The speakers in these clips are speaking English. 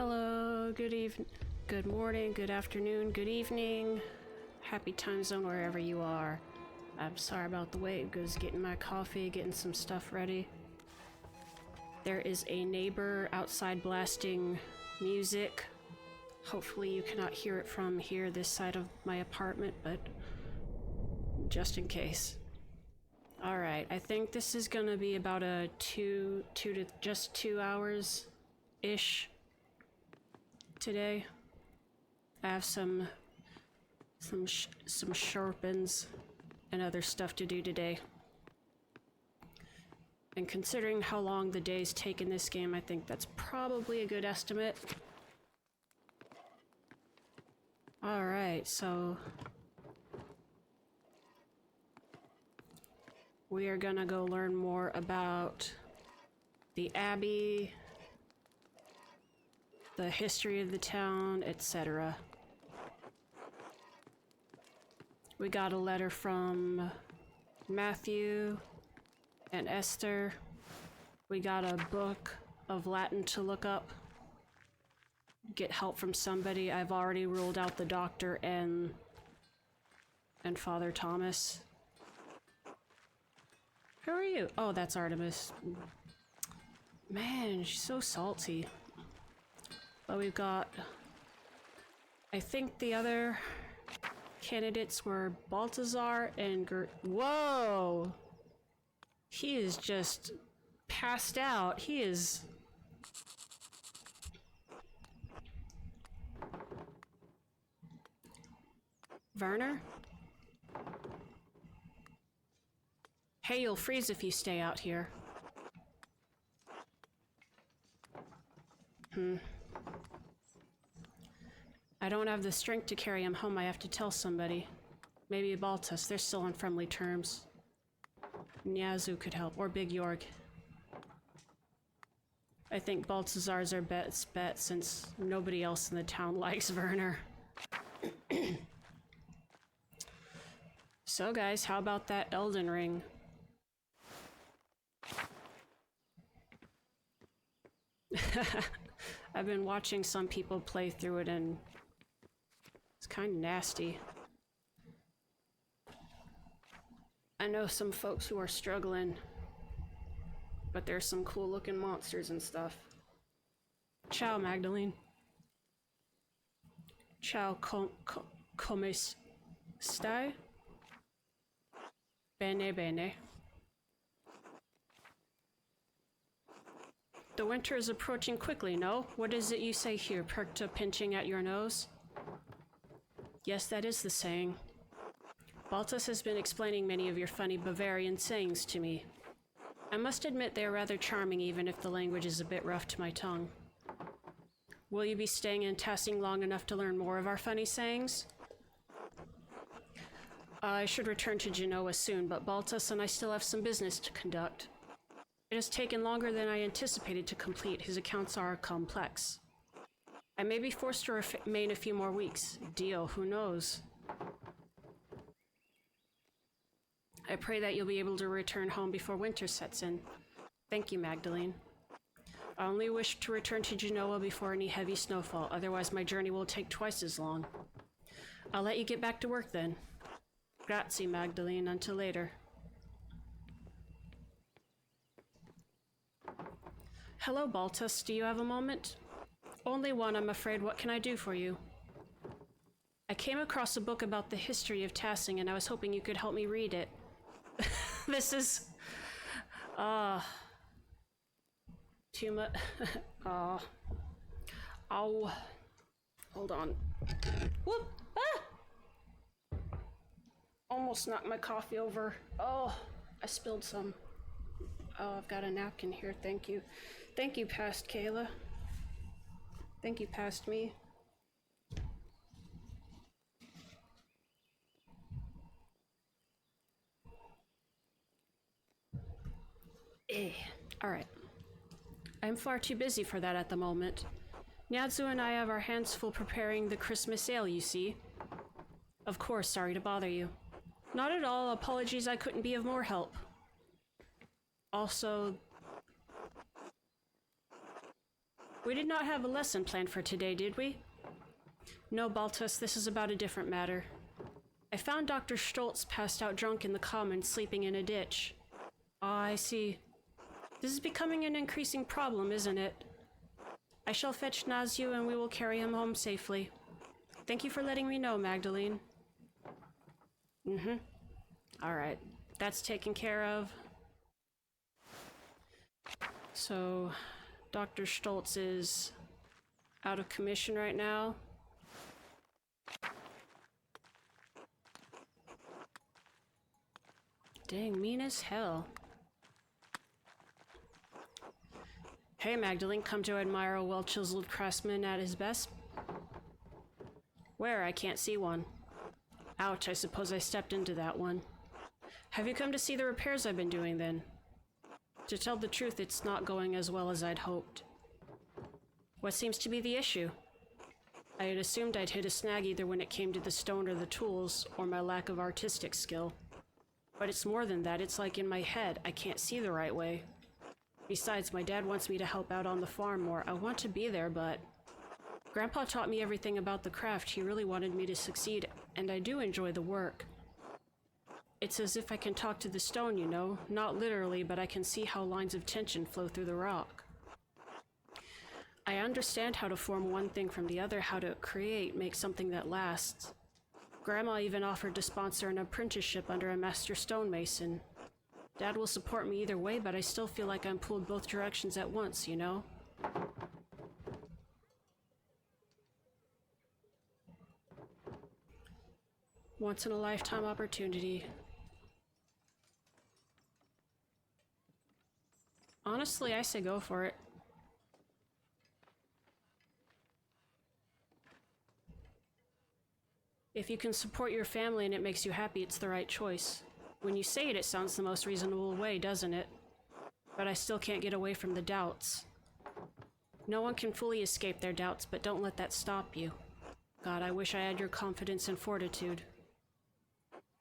Hello, good morning, good afternoon, good evening. Happy time zone wherever you are. I'm sorry about the wait, because getting my coffee, getting some stuff ready. There is a neighbor outside blasting music. Hopefully you cannot hear it from here, this side of my apartment, but just in case. Alright, I think this is gonna be about a two to just 2 hours-ish today. I have some sharpens and other stuff to do today. And considering how long the days take in this game, I think that's probably a good estimate. Alright, so we are gonna go learn more about the Abbey, the history of the town, etc. We got a letter from Matthew and Esther. We got a book of Latin to look up. Get help from somebody. I've already ruled out the doctor and Father Thomas. Who are you? Oh, that's Artemis. Man, she's so salty. But we've got... I think the other candidates were Baltazar and Whoa! He is just passed out. He is... Werner? Hey, you'll freeze if you stay out here. I don't have the strength to carry him home. I have to tell somebody. Maybe Baltus. They're still on friendly terms. Nyazu could help, or Big York. I think Baltazar's our best bet since nobody else in the town likes Werner. So guys, how about that Elden Ring? I've been watching some people play through it and it's kind of nasty. I know some folks who are struggling, but there's some cool looking monsters and stuff. Ciao, Magdalene. Ciao, come stai? Bene, bene. The winter is approaching quickly, no? What is it you say here, perked up pinching at your nose? Yes, that is the saying. Baltus has been explaining many of your funny Bavarian sayings to me. I must admit they are rather charming, even if the language is a bit rough to my tongue. Will you be staying in Tassing long enough to learn more of our funny sayings? I should return to Genoa soon, but Baltus and I still have some business to conduct. It has taken longer than I anticipated to complete. His accounts are complex. I may be forced to remain a few more weeks. Dio, who knows? I pray that you'll be able to return home before winter sets in. Thank you, Magdalene. I only wish to return to Genoa before any heavy snowfall, otherwise my journey will take twice as long. I'll let you get back to work then. Grazie, Magdalene. Until later. Hello, Baltus. Do you have a moment? Only one, I'm afraid. What can I do for you? I came across a book about the history of Tassing, and I was hoping you could help me read it. This is... too much... Ow. Hold on. Whoop! Ah! Almost knocked my coffee over. Oh, I spilled some. Oh, I've got a napkin here, thank you. Thank you, past Kayla. Thank you, past me. Alright. I'm far too busy for that at the moment. Nyadzu and I have our hands full preparing the Christmas ale, you see. Of course, sorry to bother you. Not at all, apologies I couldn't be of more help. Also, We did not have a lesson planned for today, did we? No, Baltus, this is about a different matter. I found Dr. Stoltz passed out drunk in the common, sleeping in a ditch. Ah, I see. This is becoming an increasing problem, isn't it? I shall fetch Nazio and we will carry him home safely. Thank you for letting me know, Magdalene. Alright, that's taken care of. So, Dr. Stoltz is out of commission right now. Dang, mean as hell. Hey, Magdalene, come to admire a well-chiseled craftsman at his best? Where? I can't see one. Ouch, I suppose I stepped into that one. Have you come to see the repairs I've been doing, then? To tell the truth, it's not going as well as I'd hoped. What seems to be the issue? I had assumed I'd hit a snag either when it came to the stone or the tools, or my lack of artistic skill. But it's more than that, it's like in my head, I can't see the right way. Besides, my dad wants me to help out on the farm more. I want to be there, but... Grandpa taught me everything about the craft. He really wanted me to succeed, and I do enjoy the work. It's as if I can talk to the stone, you know. Not literally, but I can see how lines of tension flow through the rock. I understand how to form one thing from the other, how to create, make something that lasts. Grandma even offered to sponsor an apprenticeship under a master stonemason. Dad will support me either way, but I still feel like I'm pulled both directions at once, you know? Once-in-a-lifetime opportunity. Honestly, I say go for it. If you can support your family and it makes you happy, it's the right choice. When you say it, it sounds the most reasonable way, doesn't it? But I still can't get away from the doubts. No one can fully escape their doubts, but don't let that stop you. God, I wish I had your confidence and fortitude.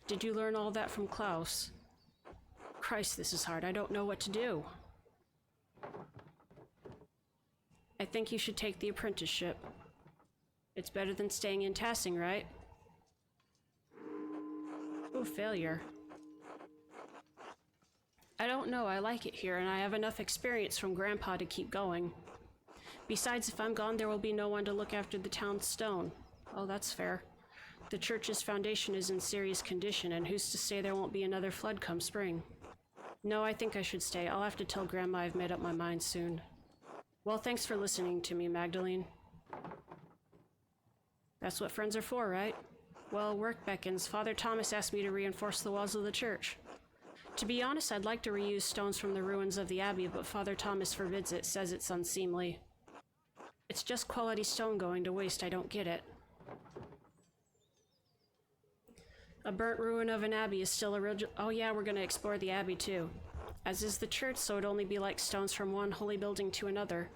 Did you learn all that from Klaus? Christ, this is hard. I don't know what to do. I think you should take the apprenticeship. It's better than staying in Tassing, right? Ooh, failure. I don't know, I like it here, and I have enough experience from Grandpa to keep going. Besides, if I'm gone, there will be no one to look after the town's stone. Oh, that's fair. The church's foundation is in serious condition, and who's to say there won't be another flood come spring? No, I think I should stay. I'll have to tell Grandma I've made up my mind soon. Well, thanks for listening to me, Magdalene. That's what friends are for, right? Well, work beckons. Father Thomas asked me to reinforce the walls of the church. To be honest, I'd like to reuse stones from the ruins of the abbey, but Father Thomas forbids it, says it's unseemly. It's just quality stone going to waste, I don't get it. A burnt ruin of an abbey is still original. Oh yeah, we're gonna explore the abbey too. As is the church, so it'd only be like stones from one holy building to another.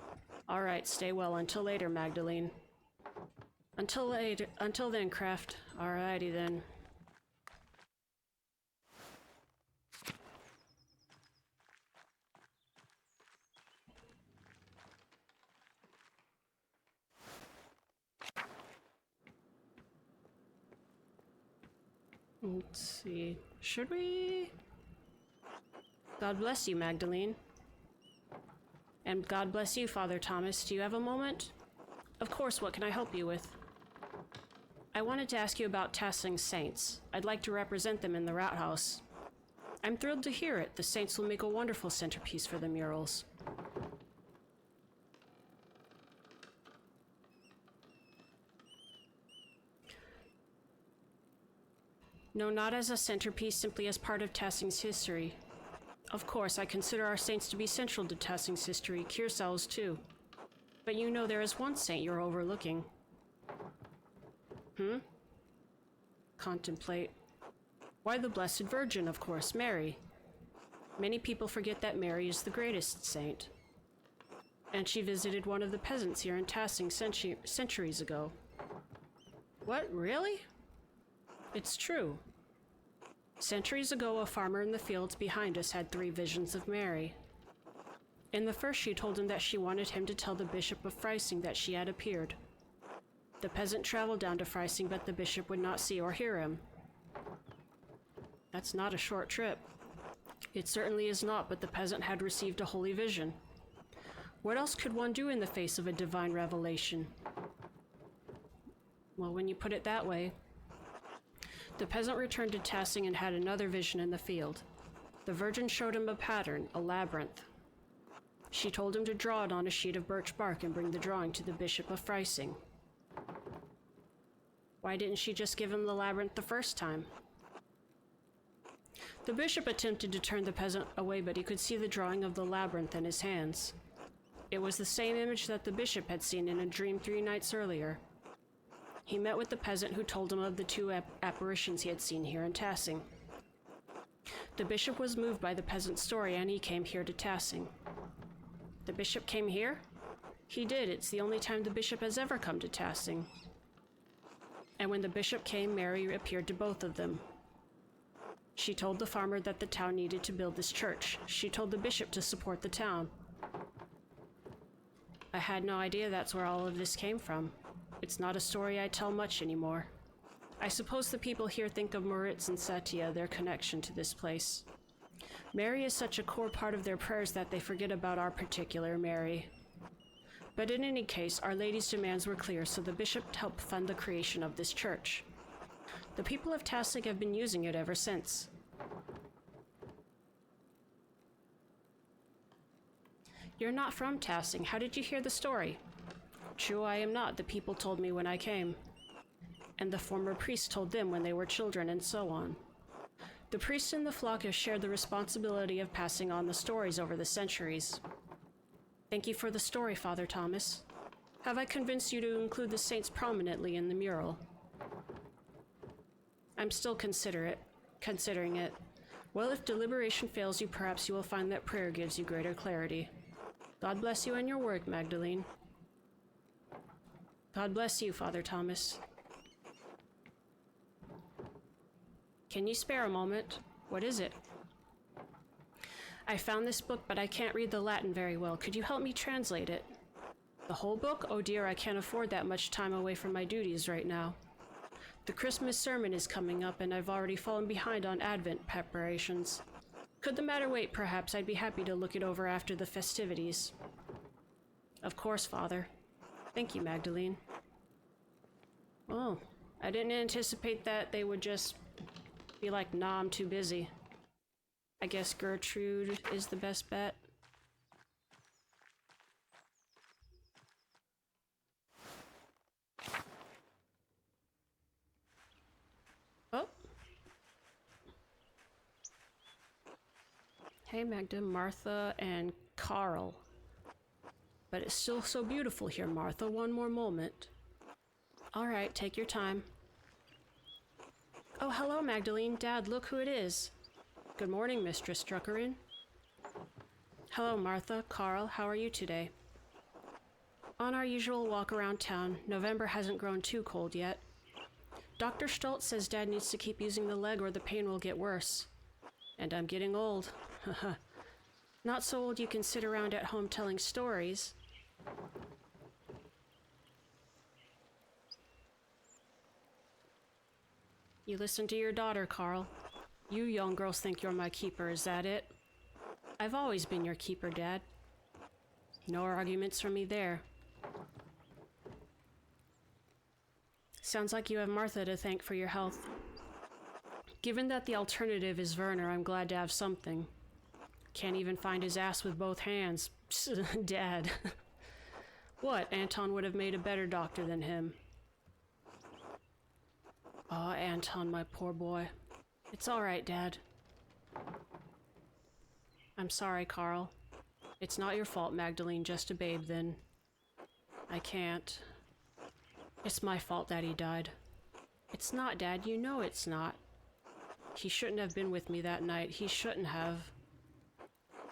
Alright, stay well. Until later, Magdalene. Until then, Kraft. Alrighty then. Let's see. Should we? God bless you, Magdalene. And God bless you, Father Thomas. Do you have a moment? Of course, what can I help you with? I wanted to ask you about Tassing's saints. I'd like to represent them in the Rat House. I'm thrilled to hear it. The saints will make a wonderful centerpiece for the murals. No, not as a centerpiece, simply as part of Tassing's history. Of course, I consider our saints to be central to Tassing's history, Kearsal's too. But you know there is one saint you're overlooking. Contemplate. Why, the Blessed Virgin, of course, Mary. Many people forget that Mary is the greatest saint. And she visited one of the peasants here in Tassing centuries ago. What, really? It's true. Centuries ago, a farmer in the fields behind us had 3 visions of Mary. In the first, she told him that she wanted him to tell the Bishop of Freising that she had appeared. The peasant traveled down to Freising, but the bishop would not see or hear him. That's not a short trip. It certainly is not, but the peasant had received a holy vision. What else could one do in the face of a divine revelation? Well, when you put it that way. The peasant returned to Tassing and had another vision in the field. The Virgin showed him a pattern, a labyrinth. She told him to draw it on a sheet of birch bark and bring the drawing to the Bishop of Freising. Why didn't she just give him the labyrinth the first time? The bishop attempted to turn the peasant away, but he could see the drawing of the labyrinth in his hands. It was the same image that the bishop had seen in a dream 3 nights earlier. He met with the peasant, who told him of the 2 apparitions he had seen here in Tassing. The bishop was moved by the peasant's story, and he came here to Tassing. The bishop came here? He did. It's the only time the bishop has ever come to Tassing. And when the bishop came, Mary appeared to both of them. She told the farmer that the town needed to build this church. She told the bishop to support the town. I had no idea that's where all of this came from. It's not a story I tell much anymore. I suppose the people here think of Moritz and Satya, their connection to this place. Mary is such a core part of their prayers that they forget about our particular Mary. But in any case, Our Lady's demands were clear, so the bishop helped fund the creation of this church. The people of Tassing have been using it ever since. You're not from Tassing. How did you hear the story? True, I am not. The people told me when I came. And the former priest told them when they were children, and so on. The priests in the flock have shared the responsibility of passing on the stories over the centuries. Thank you for the story, Father Thomas. Have I convinced you to include the saints prominently in the mural? I'm still considering it. Well, if deliberation fails you, perhaps you will find that prayer gives you greater clarity. God bless you and your work, Magdalene. God bless you, Father Thomas. Can you spare a moment? What is it? I found this book, but I can't read the Latin very well. Could you help me translate it? The whole book? Oh dear, I can't afford that much time away from my duties right now. The Christmas sermon is coming up, and I've already fallen behind on Advent preparations. Could the matter wait, perhaps? I'd be happy to look it over after the festivities. Of course, Father. Thank you, Magdalene. Oh, I didn't anticipate that they would just be like, nah, I'm too busy. I guess Gertrude is the best bet. Oh. Hey, Magda, Martha, and Carl. But it's still so beautiful here, Martha. One more moment. All right, take your time. Oh, hello, Magdalene. Dad, look who it is. Good morning, Mistress Druckerin. Hello, Martha, Carl. How are you today? On our usual walk around town. November hasn't grown too cold yet. Dr. Stoltz says Dad needs to keep using the leg or the pain will get worse. And I'm getting old. Not so old you can sit around at home telling stories. You listen to your daughter, Carl. You young girls think you're my keeper, is that it? I've always been your keeper, Dad. No arguments from me there. Sounds like you have Martha to thank for your health. Given that the alternative is Werner, I'm glad to have something. Can't even find his ass with both hands. Dad. What? Anton would have made a better doctor than him. Oh, Anton, my poor boy. It's all right, Dad. I'm sorry, Carl. It's not your fault, Magdalene, just a babe then. I can't. It's my fault that he died. It's not, Dad. You know it's not. He shouldn't have been with me that night. He shouldn't have.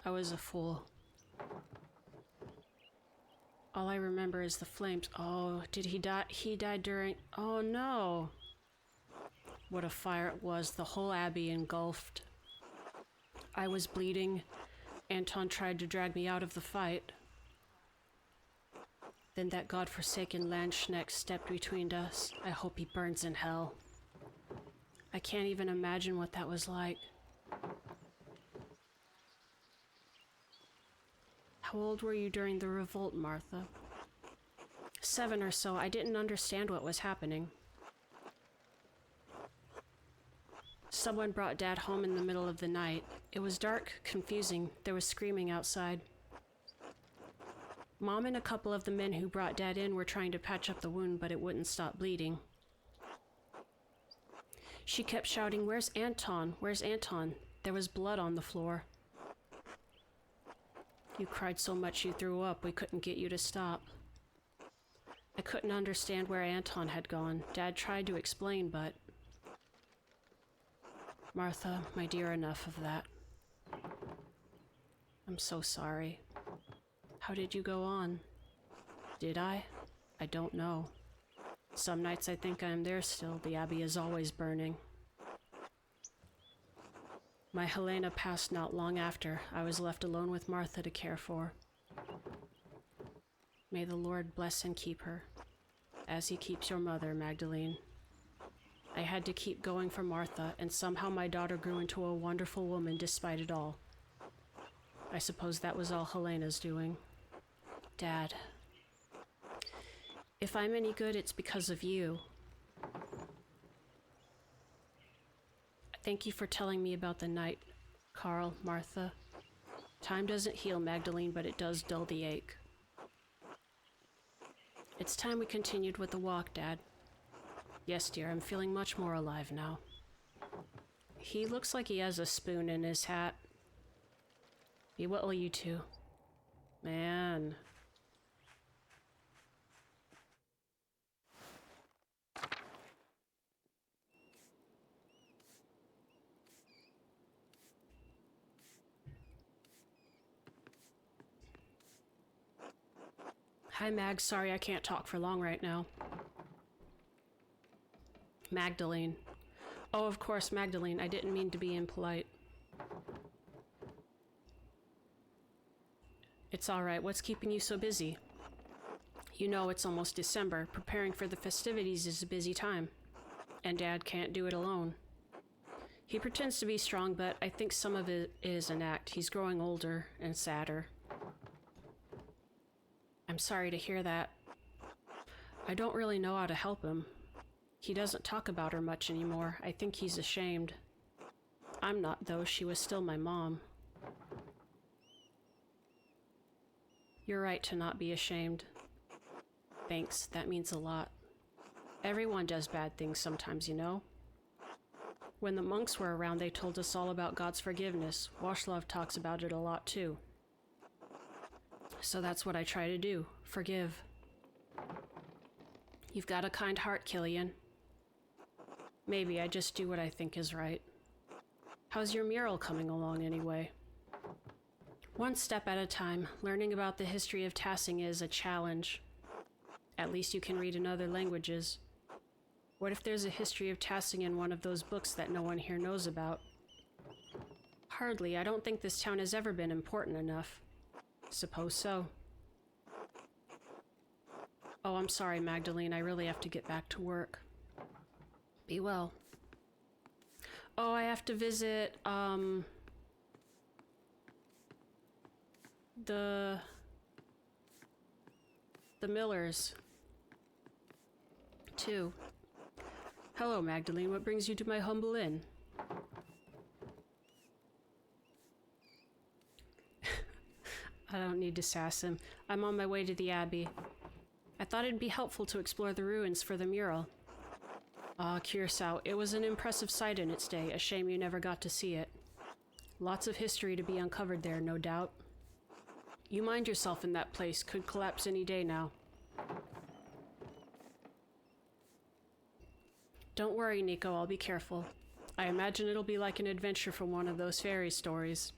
I was a fool. All I remember is the flames. Oh, did he die? He died during... Oh, no. What a fire it was. The whole abbey engulfed. I was bleeding. Anton tried to drag me out of the fight. Then that godforsaken Landsknecht stepped between us. I hope he burns in hell. I can't even imagine what that was like. How old were you during the revolt, Martha? 7 or so. I didn't understand what was happening. Someone brought Dad home in the middle of the night. It was dark, confusing. There was screaming outside. Mom and a couple of the men who brought Dad in were trying to patch up the wound, but it wouldn't stop bleeding. She kept shouting, "Where's Anton? Where's Anton?" There was blood on the floor. You cried so much you threw up, we couldn't get you to stop. I couldn't understand where Anton had gone. Dad tried to explain, but... Martha, my dear, enough of that. I'm so sorry. How did you go on? Did I? I don't know. Some nights I think I'm there still. The Abbey is always burning. My Helena passed not long after. I was left alone with Martha to care for. May the Lord bless and keep her, as he keeps your mother, Magdalene. I had to keep going for Martha, and somehow my daughter grew into a wonderful woman despite it all. I suppose that was all Helena's doing. Dad. If I'm any good, it's because of you. Thank you for telling me about the night, Carl, Martha. Time doesn't heal, Magdalene, but it does dull the ache. It's time we continued with the walk, Dad. Yes, dear, I'm feeling much more alive now. He looks like he has a spoon in his hat. Be well, you two. Man. Hi, Mag. Sorry I can't talk for long right now. Magdalene. Oh, of course, Magdalene. I didn't mean to be impolite. It's all right. What's keeping you so busy? You know, it's almost December. Preparing for the festivities is a busy time. And Dad can't do it alone. He pretends to be strong, but I think some of it is an act. He's growing older and sadder. I'm sorry to hear that. I don't really know how to help him. He doesn't talk about her much anymore. I think he's ashamed. I'm not, though. She was still my mom. You're right to not be ashamed. Thanks, that means a lot. Everyone does bad things sometimes, you know. When the monks were around, they told us all about God's forgiveness. Washlav talks about it a lot, too. So that's what I try to do. Forgive. You've got a kind heart, Killian. Maybe I just do what I think is right. How's your mural coming along, anyway? One step at a time. Learning about the history of Tassing is a challenge. At least you can read in other languages. What if there's a history of Tassing in one of those books that no one here knows about? Hardly. I don't think this town has ever been important enough. Suppose so. Oh, I'm sorry, Magdalene. I really have to get back to work. Be well. Oh, I have to visit, the Millers, too. Hello, Magdalene. What brings you to my humble inn? I don't need to sass him. I'm on my way to the Abbey. I thought it'd be helpful to explore the ruins for the mural. Ah, Curacao. It was an impressive sight in its day. A shame you never got to see it. Lots of history to be uncovered there, no doubt. You mind yourself in that place. Could collapse any day now. Don't worry, Nico. I'll be careful. I imagine it'll be like an adventure from one of those fairy stories.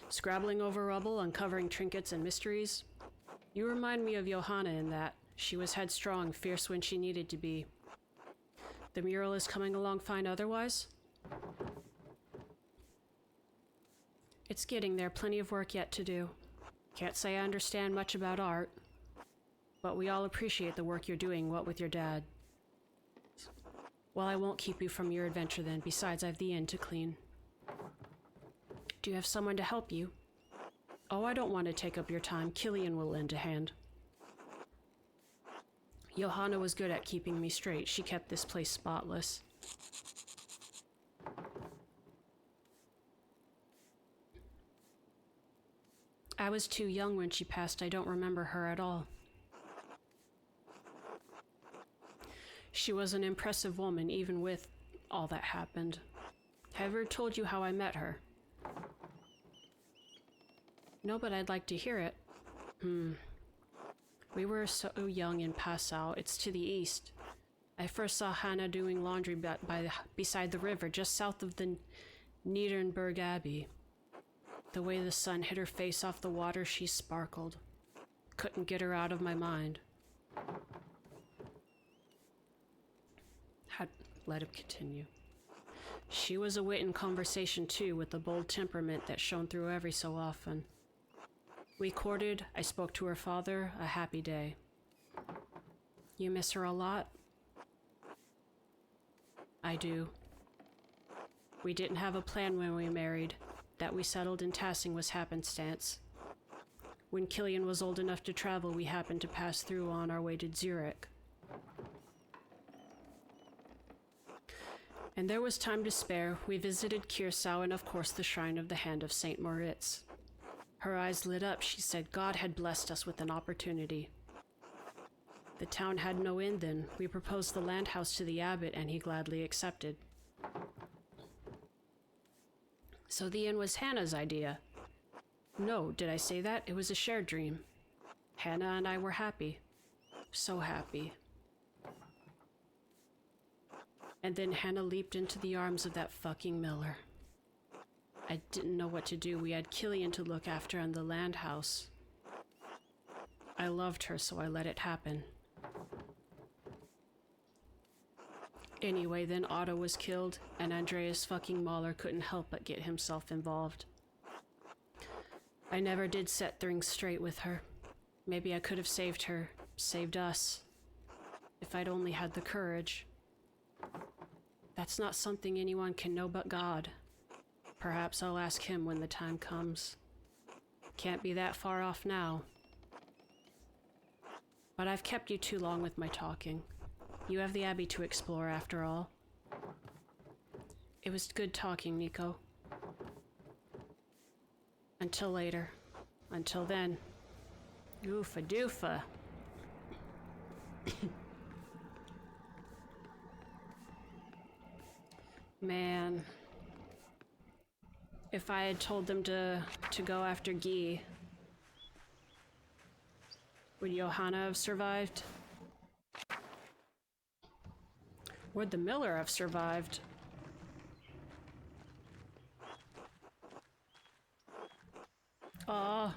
Scrabbling over rubble, uncovering trinkets and mysteries. You remind me of Johanna in that. She was headstrong, fierce when she needed to be. The mural is coming along fine otherwise? It's getting there, plenty of work yet to do. Can't say I understand much about art, but we all appreciate the work you're doing, what with your dad. Well, I won't keep you from your adventure then, besides I've the inn to clean. Do you have someone to help you? Oh, I don't want to take up your time. Killian will lend a hand. Johanna was good at keeping me straight. She kept this place spotless. I was too young when she passed. I don't remember her at all. She was an impressive woman, even with all that happened. Have I ever told you how I met her? No, but I'd like to hear it. We were so young in Passau. It's to the east. I first saw Hannah doing laundry beside the river, just south of the Niedernberg Abbey. The way the sun hit her face off the water, she sparkled. Couldn't get her out of my mind. Let him continue. She was a wit in conversation too, with a bold temperament that shone through every so often. We courted, I spoke to her father, a happy day. You miss her a lot? I do. We didn't have a plan when we married. That we settled in Tassing was happenstance. When Killian was old enough to travel, we happened to pass through on our way to Zurich. And there was time to spare. We visited Kiersau and of course the shrine of the Hand of St. Moritz. Her eyes lit up. She said God had blessed us with an opportunity. The town had no inn then. We proposed the land house to the abbot and he gladly accepted. So the inn was Hannah's idea. No, did I say that? It was a shared dream. Hannah and I were happy. So happy. And then Hannah leaped into the arms of that fucking miller. I didn't know what to do. We had Killian to look after in the land house. I loved her, so I let it happen. Anyway, then Otto was killed, and Andreas fucking Mahler couldn't help but get himself involved. I never did set things straight with her. Maybe I could have saved her, saved us, if I'd only had the courage. That's not something anyone can know but God. Perhaps I'll ask him when the time comes. Can't be that far off now. But I've kept you too long with my talking. You have the Abbey to explore after all. It was good talking, Nico. Until later. Until then. Oofa doofa. Man. If I had told them to go after Guy, would Johanna have survived? Would the miller have survived? Aw.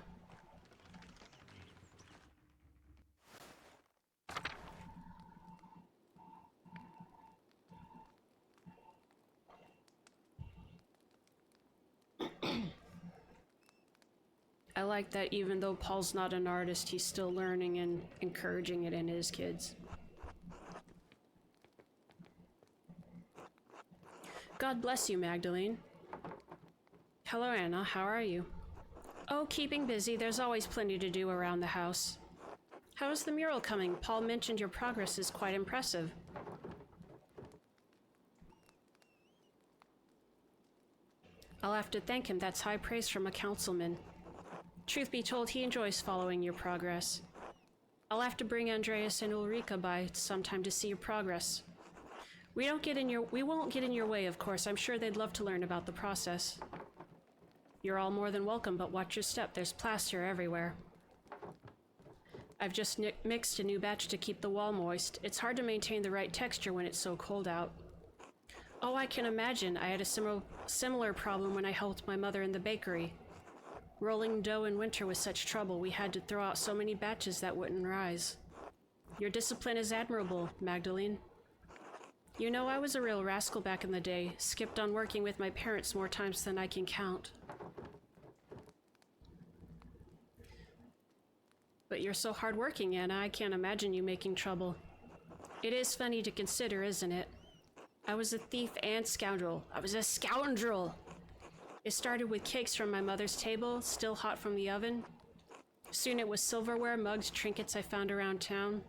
I like that even though Paul's not an artist, he's still learning and encouraging it in his kids. God bless you, Magdalene. Hello, Anna. How are you? Oh, keeping busy. There's always plenty to do around the house. How is the mural coming? Paul mentioned your progress is quite impressive. I'll have to thank him. That's high praise from a councilman. Truth be told, he enjoys following your progress. I'll have to bring Andreas and Ulrika by sometime to see your progress. We won't get in your way, of course. I'm sure they'd love to learn about the process. You're all more than welcome, but watch your step. There's plaster everywhere. I've just mixed a new batch to keep the wall moist. It's hard to maintain the right texture when it's so cold out. Oh, I can imagine. I had a similar problem when I helped my mother in the bakery. Rolling dough in winter was such trouble, we had to throw out so many batches that wouldn't rise. Your discipline is admirable, Magdalene. You know, I was a real rascal back in the day, skipped on working with my parents more times than I can count. But you're so hardworking, Anna, I can't imagine you making trouble. It is funny to consider, isn't it? I was a thief and scoundrel. I was a scoundrel! It started with cakes from my mother's table, still hot from the oven. Soon it was silverware, mugs, trinkets I found around town.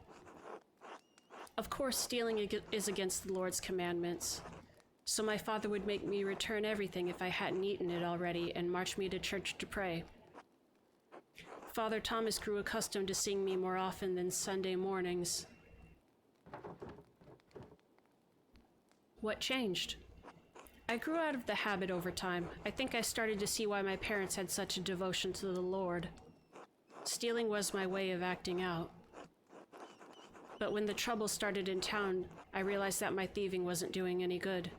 Of course, stealing is against the Lord's commandments. So my father would make me return everything if I hadn't eaten it already and march me to church to pray. Father Thomas grew accustomed to seeing me more often than Sunday mornings. What changed? I grew out of the habit over time. I think I started to see why my parents had such a devotion to the Lord. Stealing was my way of acting out. But when the trouble started in town, I realized that my thieving wasn't doing any good.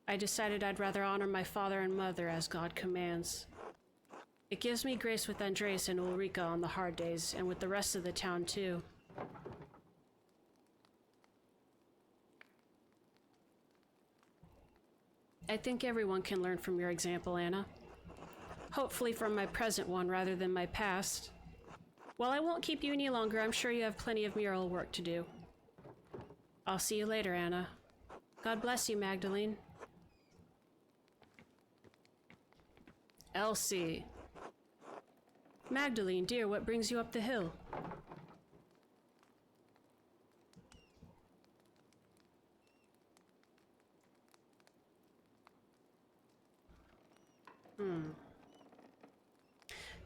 I decided I'd rather honor my father and mother as God commands. It gives me grace with Andres and Ulrika on the hard days, and with the rest of the town too. I think everyone can learn from your example, Anna. Hopefully from my present one rather than my past. Well, I won't keep you any longer. I'm sure you have plenty of mural work to do. I'll see you later, Anna. God bless you, Magdalene. Elsie. Magdalene, dear, what brings you up the hill?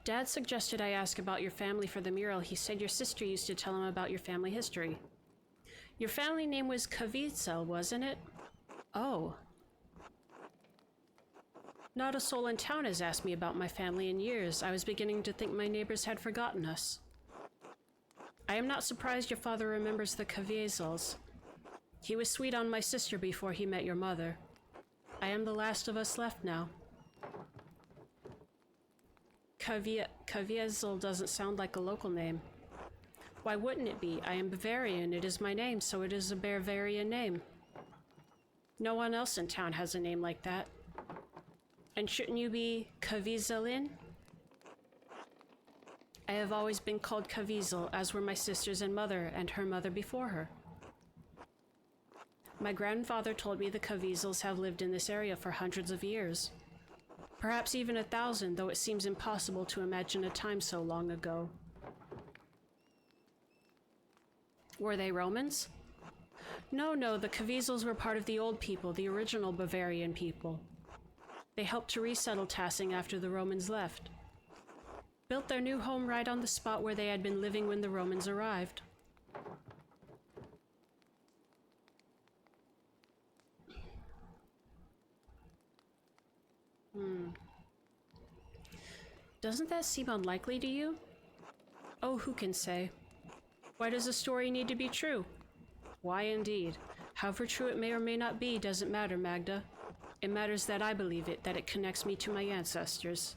Dad suggested I ask about your family for the mural. He said your sister used to tell him about your family history. Your family name was Kavitzel, wasn't it? Oh. Not a soul in town has asked me about my family in years. I was beginning to think my neighbors had forgotten us. I am not surprised your father remembers the Kaviezels. He was sweet on my sister before he met your mother. I am the last of us left now. Kaviezel doesn't sound like a local name. Why wouldn't it be? I am Bavarian. It is my name, so it is a Bavarian name. No one else in town has a name like that. And shouldn't you be Kaviezelin? I have always been called Kaviezel, as were my sisters and mother, and her mother before her. My grandfather told me the Kaviezels have lived in this area for hundreds of years. Perhaps even 1,000, though it seems impossible to imagine a time so long ago. Were they Romans? No, the Kaviezels were part of the old people, the original Bavarian people. They helped to resettle Tassing after the Romans left. Built their new home right on the spot where they had been living when the Romans arrived. Doesn't that seem unlikely to you? Oh, who can say? Why does a story need to be true? Why indeed? However true it may or may not be doesn't matter, Magda. It matters that I believe it, that it connects me to my ancestors.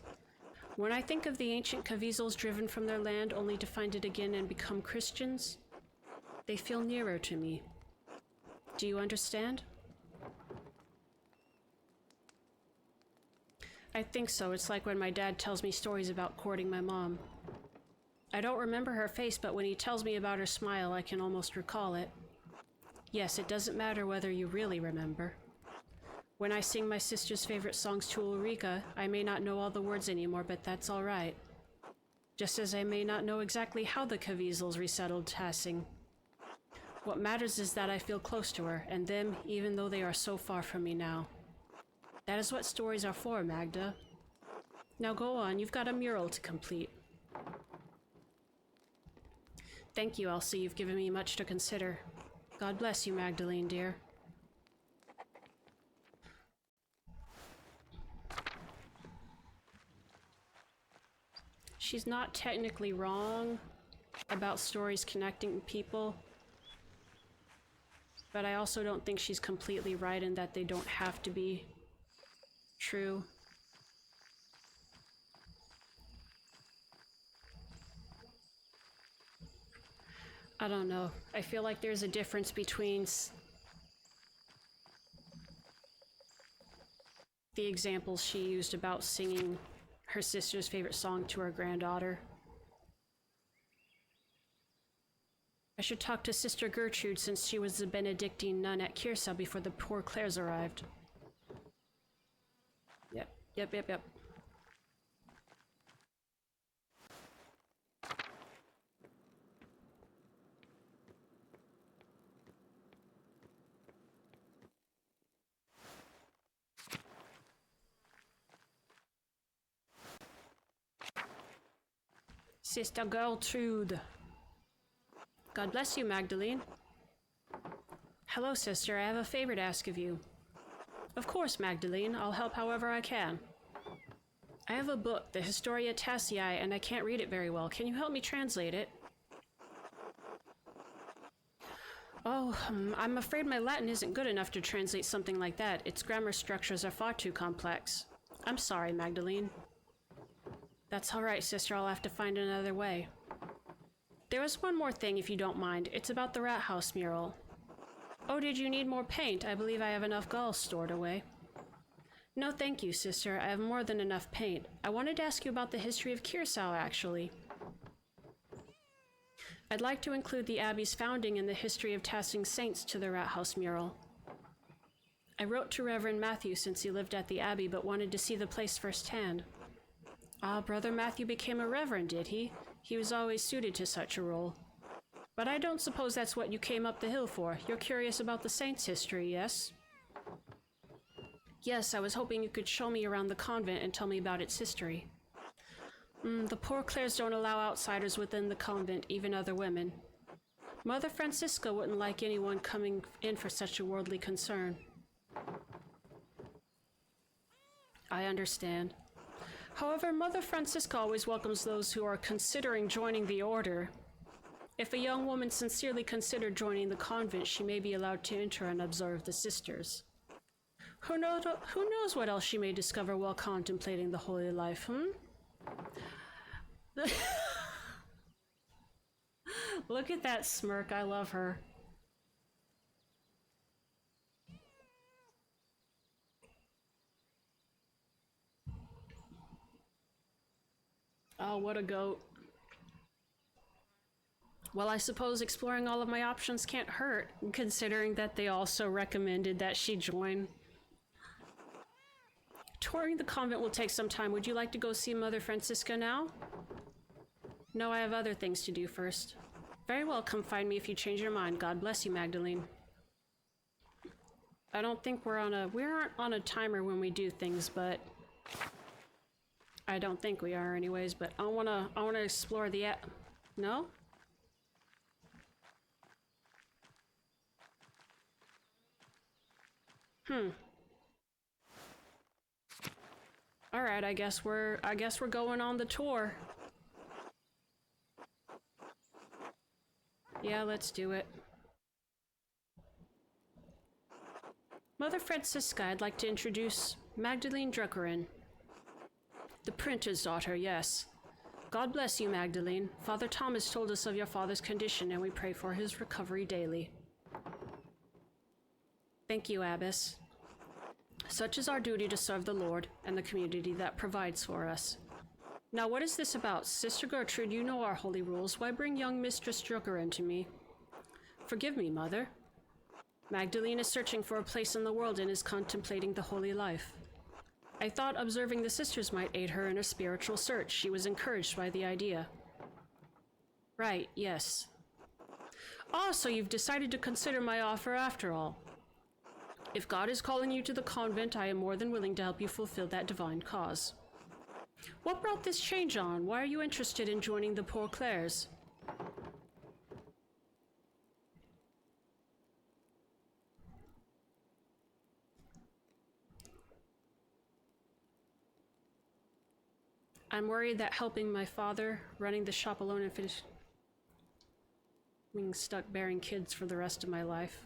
When I think of the ancient Kaviezels driven from their land only to find it again and become Christians, they feel nearer to me. Do you understand? I think so. It's like when my dad tells me stories about courting my mom. I don't remember her face, but when he tells me about her smile, I can almost recall it. Yes, it doesn't matter whether you really remember. When I sing my sister's favorite songs to Ulrika, I may not know all the words anymore, but that's all right. Just as I may not know exactly how the Kaviezels resettled Tassing. What matters is that I feel close to her, and them, even though they are so far from me now. That is what stories are for, Magda. Now go on, you've got a mural to complete. Thank you, Elsie. You've given me much to consider. God bless you, Magdalene, dear. She's not technically wrong about stories connecting people, but I also don't think she's completely right in that they don't have to be true. I don't know. I feel like there's a difference between the examples she used about singing her sister's favorite song to her granddaughter. I should talk to Sister Gertrude since she was the Benedictine nun at Kiersau before the poor Clares arrived. Yep. Sister Gertrude. God bless you, Magdalene. Hello, sister. I have a favor to ask of you. Of course, Magdalene. I'll help however I can. I have a book, the Historia Tassii, and I can't read it very well. Can you help me translate it? Oh, I'm afraid my Latin isn't good enough to translate something like that. Its grammar structures are far too complex. I'm sorry, Magdalene. That's all right, sister. I'll have to find another way. There was one more thing, if you don't mind. It's about the rat house mural. Oh, did you need more paint? I believe I have enough gauze stored away. No, thank you, sister. I have more than enough paint. I wanted to ask you about the history of Kiersau, actually. I'd like to include the Abbey's founding and the history of Tassing saints to the rat house mural. I wrote to Reverend Matthew since he lived at the Abbey, but wanted to see the place firsthand. Ah, Brother Matthew became a reverend, did he? He was always suited to such a role. But I don't suppose that's what you came up the hill for. You're curious about the saint's history, yes? Yes, I was hoping you could show me around the convent and tell me about its history. The poor Clares don't allow outsiders within the convent, even other women. Mother Francisca wouldn't like anyone coming in for such a worldly concern. I understand. However, Mother Francisca always welcomes those who are considering joining the order. If a young woman sincerely considered joining the convent, she may be allowed to enter and observe the sisters. Who knows what else she may discover while contemplating the holy life, Look at that smirk, I love her. Oh, what a goat. Well, I suppose exploring all of my options can't hurt, considering that they also recommended that she join. Touring the convent will take some time. Would you like to go see Mother Francisca now? No, I have other things to do first. Very well, come find me if you change your mind. God bless you, Magdalene. I don't think we aren't on a timer when we do things, but I don't think we are anyways, but I wanna explore the no? Alright, I guess we're going on the tour. Yeah, let's do it. Mother Francisca, I'd like to introduce Magdalene Druckerin. The printer's daughter, yes. God bless you, Magdalene. Father Thomas told us of your father's condition, and we pray for his recovery daily. Thank you, Abbess. Such is our duty to serve the Lord and the community that provides for us. Now, what is this about? Sister Gertrude, you know our holy rules. Why bring young Mistress Druckerin to me? Forgive me, Mother. Magdalene is searching for a place in the world and is contemplating the holy life. I thought observing the sisters might aid her in her spiritual search. She was encouraged by the idea. Right, yes. Ah, so you've decided to consider my offer after all. If God is calling you to the convent, I am more than willing to help you fulfill that divine cause. What brought this change on? Why are you interested in joining the Poor Clares? I'm worried that helping my father, running the shop alone and being stuck bearing kids for the rest of my life.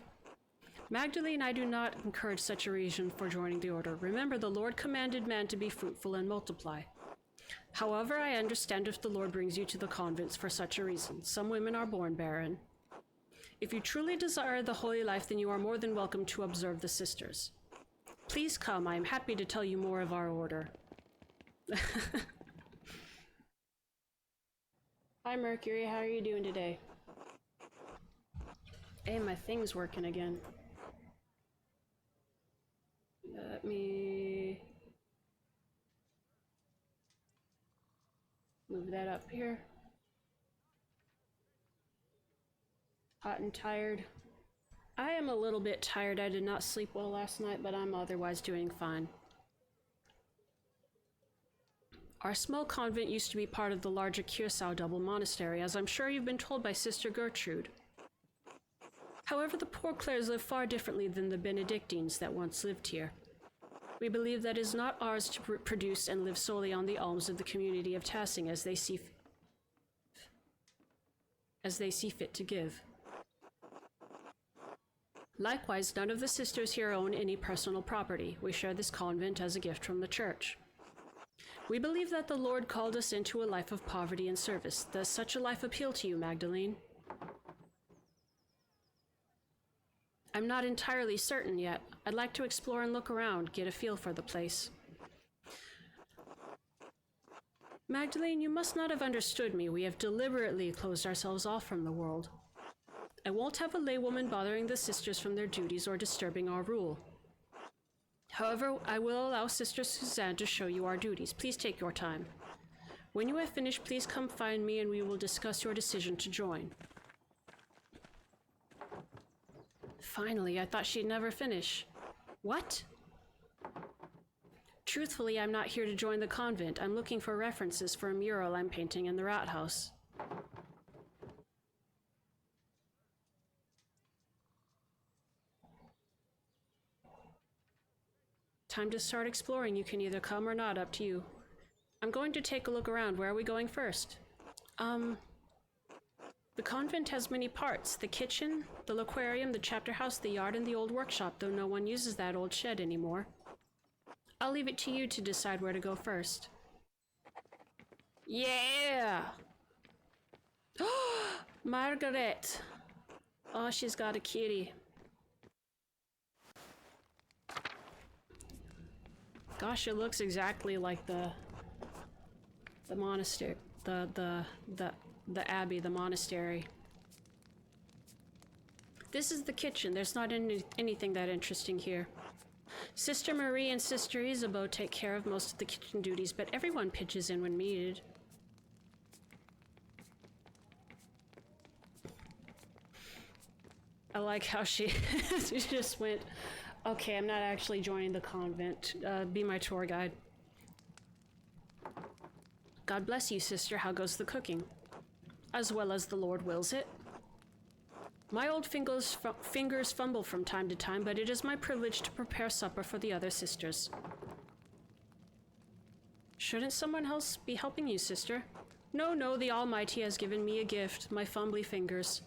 Magdalene, I do not encourage such a reason for joining the order. Remember, the Lord commanded man to be fruitful and multiply. However, I understand if the Lord brings you to the convents for such a reason. Some women are born barren. If you truly desire the holy life, then you are more than welcome to observe the sisters. Please come, I am happy to tell you more of our order. Hi Mercury, how are you doing today? Hey, my thing's working again. Let me move that up here. Hot and tired. I am a little bit tired. I did not sleep well last night, but I'm otherwise doing fine. Our small convent used to be part of the larger Curacao double monastery, as I'm sure you've been told by Sister Gertrude. However, the poor Clares live far differently than the Benedictines that once lived here. We believe that it is not ours to produce and live solely on the alms of the community of Tassing as they see fit to give. Likewise, none of the sisters here own any personal property. We share this convent as a gift from the church. We believe that the Lord called us into a life of poverty and service. Does such a life appeal to you, Magdalene? I'm not entirely certain yet. I'd like to explore and look around, get a feel for the place. Magdalene, you must not have understood me. We have deliberately closed ourselves off from the world. I won't have a laywoman bothering the sisters from their duties or disturbing our rule. However, I will allow Sister Suzanne to show you our duties. Please take your time. When you have finished, please come find me and we will discuss your decision to join. Finally, I thought she'd never finish. What? Truthfully, I'm not here to join the convent. I'm looking for references for a mural I'm painting in the rat house. Time to start exploring. You can either come or not, up to you. I'm going to take a look around. Where are we going first? The convent has many parts. The kitchen, the aquarium, the chapter house, the yard, and the old workshop, though no one uses that old shed anymore. I'll leave it to you to decide where to go first. Yeah! Margaret! Oh, she's got a kitty. Gosh, it looks exactly like the monastery, the abbey, the monastery. This is the kitchen. There's not anything that interesting here. Sister Marie and Sister Isabeau take care of most of the kitchen duties, but everyone pitches in when needed. I like how she just went, okay, I'm not actually joining the convent. Be my tour guide. God bless you, sister. How goes the cooking? As well as the Lord wills it. My old fingers fumble from time to time, but it is my privilege to prepare supper for the other sisters. Shouldn't someone else be helping you, sister? No, the Almighty has given me a gift, my fumbly fingers.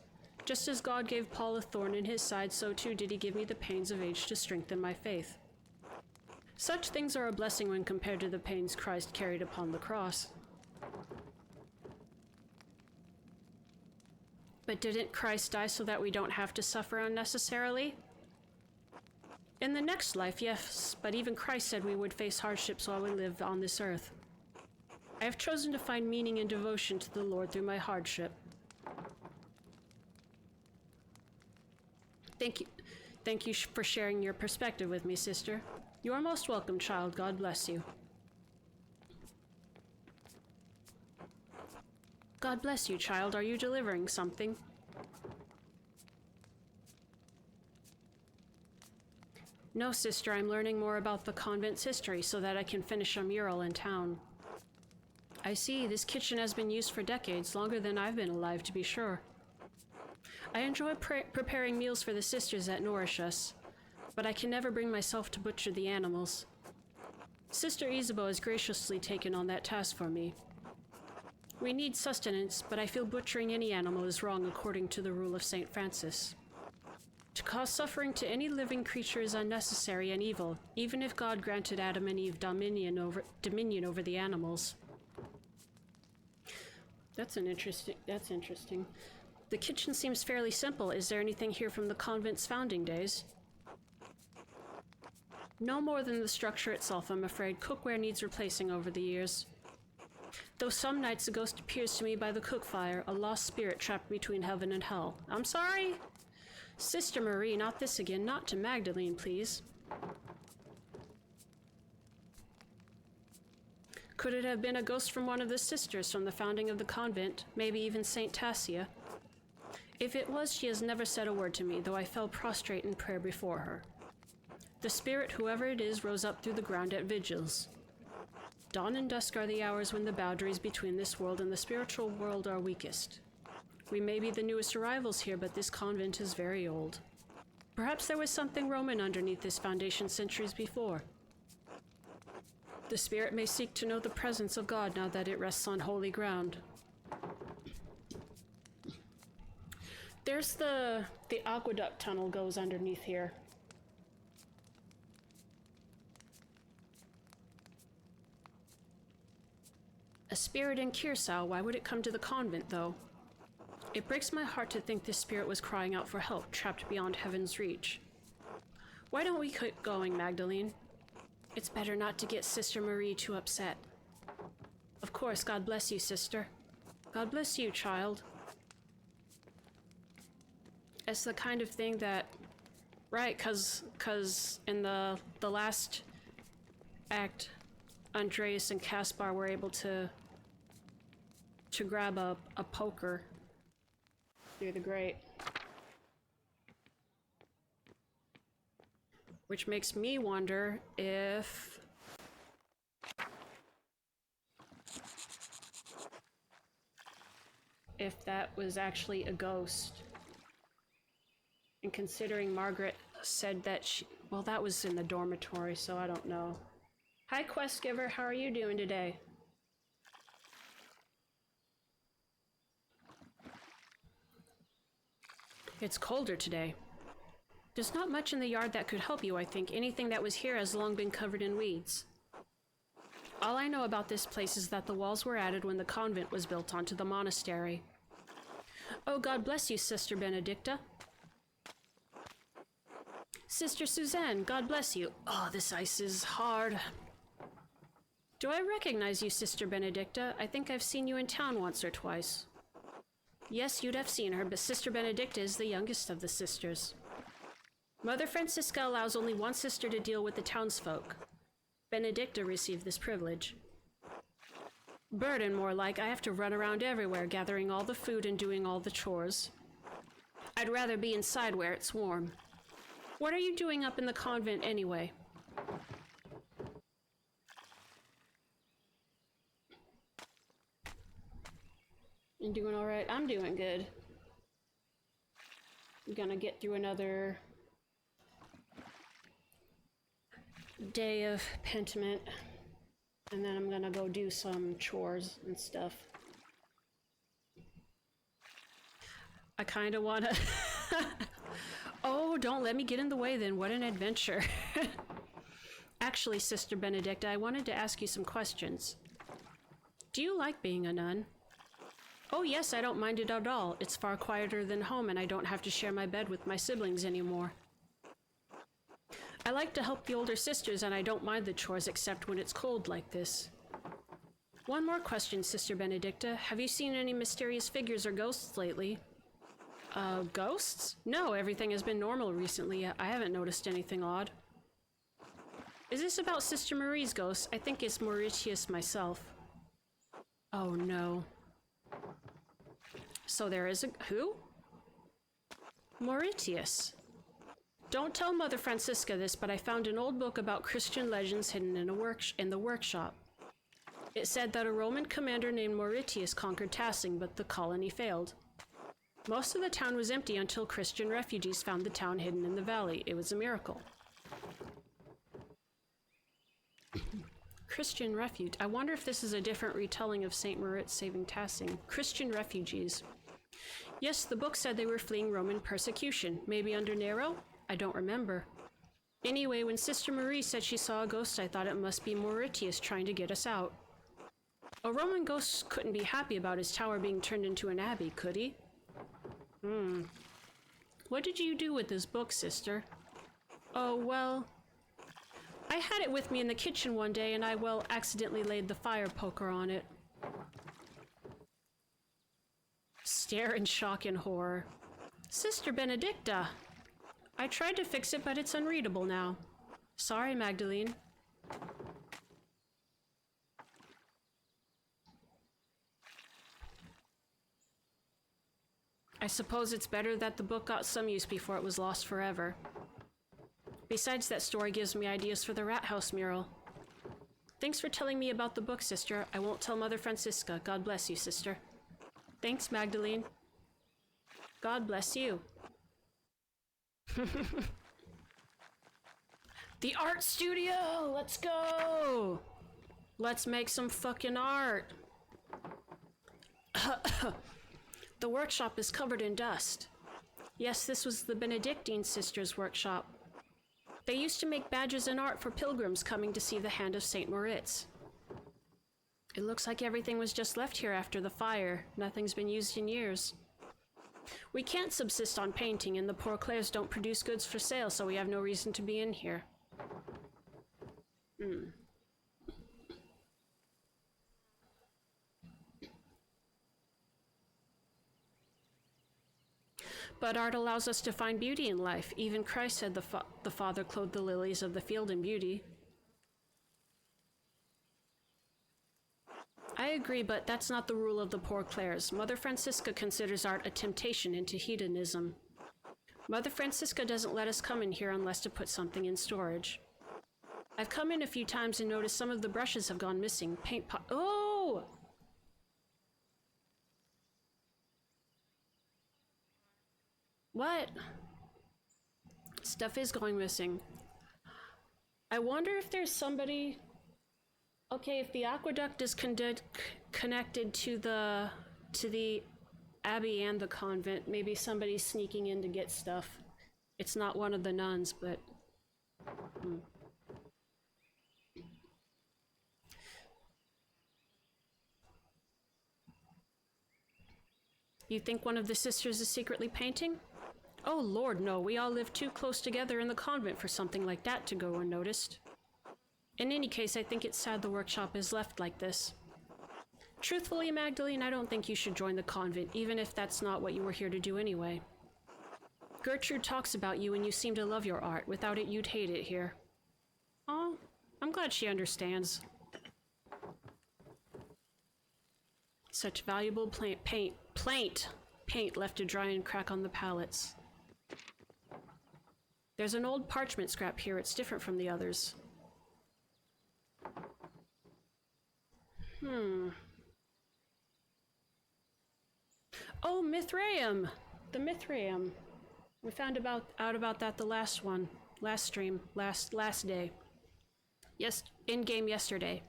Just as God gave Paul a thorn in his side, so too did he give me the pains of age to strengthen my faith. Such things are a blessing when compared to the pains Christ carried upon the cross. But didn't Christ die so that we don't have to suffer unnecessarily? In the next life, yes, but even Christ said we would face hardships while we live on this earth. I have chosen to find meaning and devotion to the Lord through my hardship. Thank you for sharing your perspective with me, sister. You are most welcome, child. God bless you. God bless you, child. Are you delivering something? No, sister. I'm learning more about the convent's history so that I can finish a mural in town. I see. This kitchen has been used for decades, longer than I've been alive, to be sure. I enjoy preparing meals for the sisters that nourish us, but I can never bring myself to butcher the animals. Sister Isabeau has graciously taken on that task for me. We need sustenance, but I feel butchering any animal is wrong according to the rule of St. Francis. To cause suffering to any living creature is unnecessary and evil, even if God granted Adam and Eve dominion over the animals. That's interesting. The kitchen seems fairly simple. Is there anything here from the convent's founding days? No more than the structure itself, I'm afraid. Cookware needs replacing over the years. Though some nights a ghost appears to me by the cook fire, a lost spirit trapped between heaven and hell. I'm sorry? Sister Marie, not this again. Not to Magdalene, please. Could it have been a ghost from one of the sisters from the founding of the convent? Maybe even Saint Tassia? If it was, she has never said a word to me, though I fell prostrate in prayer before her. The spirit, whoever it is, rose up through the ground at vigils. Dawn and dusk are the hours when the boundaries between this world and the spiritual world are weakest. We may be the newest arrivals here, but this convent is very old. Perhaps there was something Roman underneath this foundation centuries before. The spirit may seek to know the presence of God now that it rests on holy ground. There's the aqueduct tunnel goes underneath here. A spirit in Kirsau, why would it come to the convent, though? It breaks my heart to think this spirit was crying out for help, trapped beyond heaven's reach. Why don't we keep going, Magdalene? It's better not to get Sister Marie too upset. Of course, God bless you, sister. God bless you, child. It's the kind of thing that... Right, cause in the last act, Andreas and Caspar were able to grab a poker through the grate. Which makes me wonder if... that was actually a ghost. And considering Margaret said that she... Well, that was in the dormitory, so I don't know. Hi, Quest Giver, how are you doing today? It's colder today. There's not much in the yard that could help you, I think. Anything that was here has long been covered in weeds. All I know about this place is that the walls were added when the convent was built onto the monastery. Oh, God bless you, Sister Benedicta. Sister Suzanne, God bless you. Oh, this ice is hard. Do I recognize you, Sister Benedicta? I think I've seen you in town once or twice. Yes, you'd have seen her, but Sister Benedicta is the youngest of the sisters. Mother Francisca allows only one sister to deal with the townsfolk. Benedicta received this privilege. Burden, more like. I have to run around everywhere, gathering all the food and doing all the chores. I'd rather be inside where it's warm. What are you doing up in the convent anyway? You doing all right? I'm doing good. I'm gonna get through another day of Pentiment, and then I'm gonna go do some chores and stuff. I kinda wanna... Oh, don't let me get in the way then. What an adventure. Actually, Sister Benedicta, I wanted to ask you some questions. Do you like being a nun? Oh yes, I don't mind it at all. It's far quieter than home and I don't have to share my bed with my siblings anymore. I like to help the older sisters and I don't mind the chores except when it's cold like this. One more question, Sister Benedicta. Have you seen any mysterious figures or ghosts lately? Ghosts? No, everything has been normal recently. I haven't noticed anything odd. Is this about Sister Marie's ghost? I think it's Mauritius myself. Oh no. So there is a... Who? Mauritius. Don't tell Mother Francisca this, but I found an old book about Christian legends hidden in the workshop. It said that a Roman commander named Mauritius conquered Tassing, but the colony failed. Most of the town was empty until Christian refugees found the town hidden in the valley. It was a miracle. Christian refuge. I wonder if this is a different retelling of St. Moritz saving Tassing. Christian refugees. Yes, the book said they were fleeing Roman persecution. Maybe under Nero? I don't remember. Anyway, when Sister Marie said she saw a ghost, I thought it must be Mauritius trying to get us out. A Roman ghost couldn't be happy about his tower being turned into an abbey, could he? What did you do with this book, sister? Oh, well... I had it with me in the kitchen one day and I, well, accidentally laid the fire poker on it. Stare in shock and horror. Sister Benedicta! I tried to fix it, but it's unreadable now. Sorry, Magdalene. I suppose it's better that the book got some use before it was lost forever. Besides, that story gives me ideas for the Rat House mural. Thanks for telling me about the book, sister. I won't tell Mother Francisca. God bless you, sister. Thanks, Magdalene. God bless you. The art studio! Let's go! Let's make some fucking art. The workshop is covered in dust. Yes, this was the Benedictine sisters' workshop. They used to make badges and art for pilgrims coming to see the Hand of St. Moritz. It looks like everything was just left here after the fire. Nothing's been used in years. We can't subsist on painting, and the poor Claires don't produce goods for sale, so we have no reason to be in here. But art allows us to find beauty in life. Even Christ said the Father clothed the lilies of the field in beauty. I agree, but that's not the rule of the Poor Clares. Mother Francisca considers art a temptation into hedonism. Mother Francisca doesn't let us come in here unless to put something in storage. I've come in a few times and noticed some of the brushes have gone missing. Paint pot. Oh! What? Stuff is going missing. I wonder if there's somebody... Okay, if the aqueduct is connected to the abbey and the convent, maybe somebody's sneaking in to get stuff. It's not one of the nuns, but... You think one of the sisters is secretly painting? Oh Lord, no. We all live too close together in the convent for something like that to go unnoticed. In any case, I think it's sad the workshop is left like this. Truthfully, Magdalene, I don't think you should join the convent, even if that's not what you were here to do anyway. Gertrude talks about you and you seem to love your art. Without it, you'd hate it here. Oh, I'm glad she understands. Such valuable paint left to dry and crack on the palettes. There's an old parchment scrap here. It's different from the others. Oh, Mithraeum! The Mithraeum. We found out about that the last stream, last day. Yes, in-game yesterday.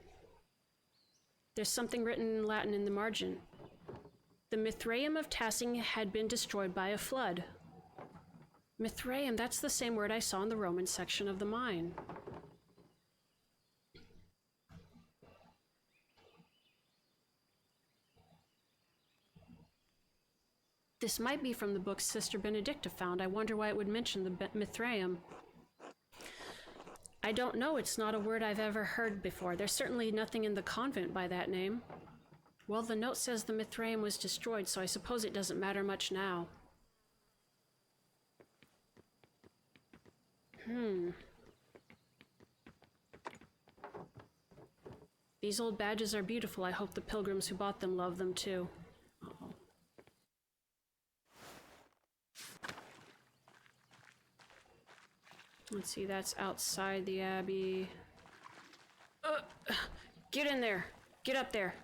There's something written in Latin in the margin. The Mithraeum of Tassing had been destroyed by a flood. Mithraeum, that's the same word I saw in the Roman section of the mine. This might be from the book Sister Benedicta found. I wonder why it would mention the Mithraeum. I don't know, it's not a word I've ever heard before. There's certainly nothing in the convent by that name. Well, the note says the Mithraeum was destroyed, so I suppose it doesn't matter much now. These old badges are beautiful. I hope the pilgrims who bought them love them too. Uh-oh. Let's see, that's outside the abbey. Get in there. Get up there.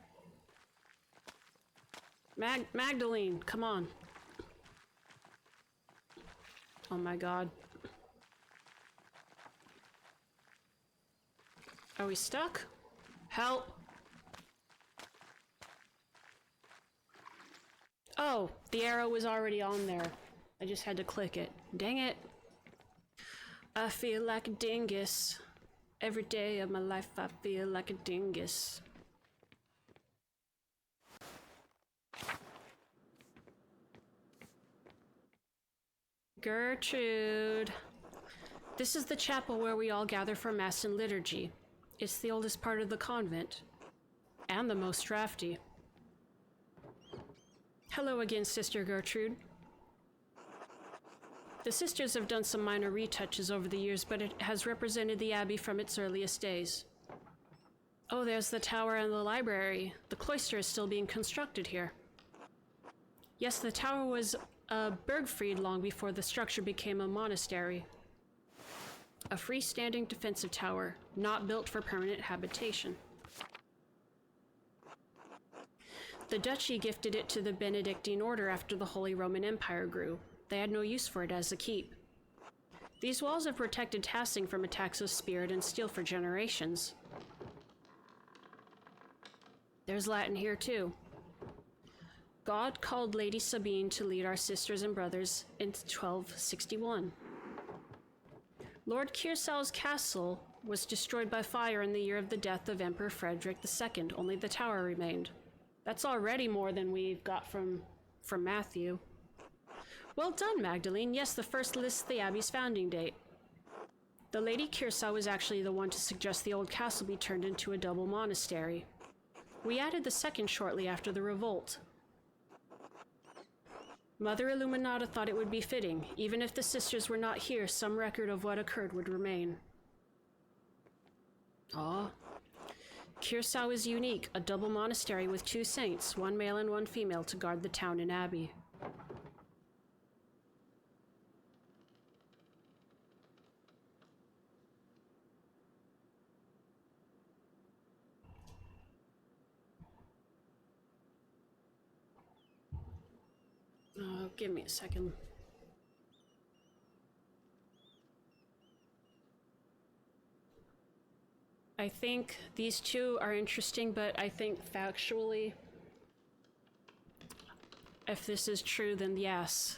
Magdalene, come on. Oh my god. Are we stuck? Help! Oh, the arrow was already on there. I just had to click it. Dang it. I feel like a dingus. Every day of my life I feel like a dingus. Gertrude. This is the chapel where we all gather for Mass and liturgy. It's the oldest part of the convent. And the most drafty. Hello again, Sister Gertrude. The sisters have done some minor retouches over the years, but it has represented the abbey from its earliest days. Oh, there's the tower and the library. The cloister is still being constructed here. Yes, the tower was Bergfried long before the structure became a monastery. A freestanding defensive tower, not built for permanent habitation. The duchy gifted it to the Benedictine order after the Holy Roman Empire grew. They had no use for it as a keep. These walls have protected Tassing from attacks of spirit and steel for generations. There's Latin here too. God called Lady Sabine to lead our sisters and brothers in 1261. Lord Kirsau's castle was destroyed by fire in the year of the death of Emperor Frederick II. Only the tower remained. That's already more than we've got from Matthew. Well done, Magdalene. Yes, the first lists the abbey's founding date. The Lady Kirsau was actually the one to suggest the old castle be turned into a double monastery. We added the second shortly after the revolt. Mother Illuminata thought it would be fitting. Even if the sisters were not here, some record of what occurred would remain. Ah. Kirsau is unique, a double monastery with 2 saints, one male and one female, to guard the town and abbey. Give me a second. I think these two are interesting, but I think factually, if this is true, then yes.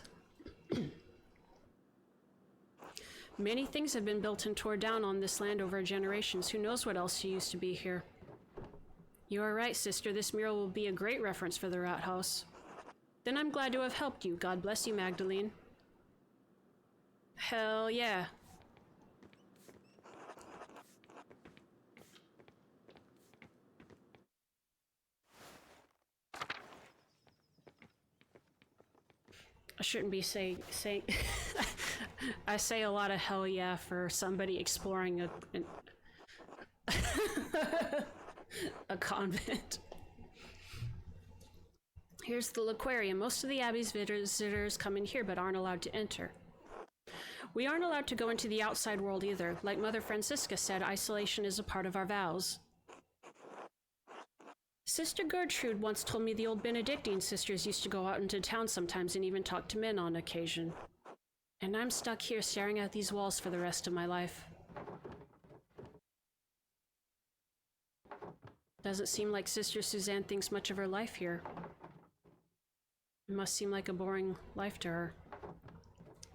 Many things have been built and torn down on this land over generations. Who knows what else used to be here? You are right, sister. This mural will be a great reference for the rat house. Then I'm glad to have helped you. God bless you, Magdalene. Hell yeah. I shouldn't be saying I say a lot of hell yeah for somebody exploring a convent. Here's the aquarium. Most of the abbey's visitors come in here but aren't allowed to enter. We aren't allowed to go into the outside world either. Like Mother Francisca said, isolation is a part of our vows. Sister Gertrude once told me the old Benedictine sisters used to go out into town sometimes and even talk to men on occasion. And I'm stuck here staring at these walls for the rest of my life. Doesn't seem like Sister Suzanne thinks much of her life here. It must seem like a boring life to her.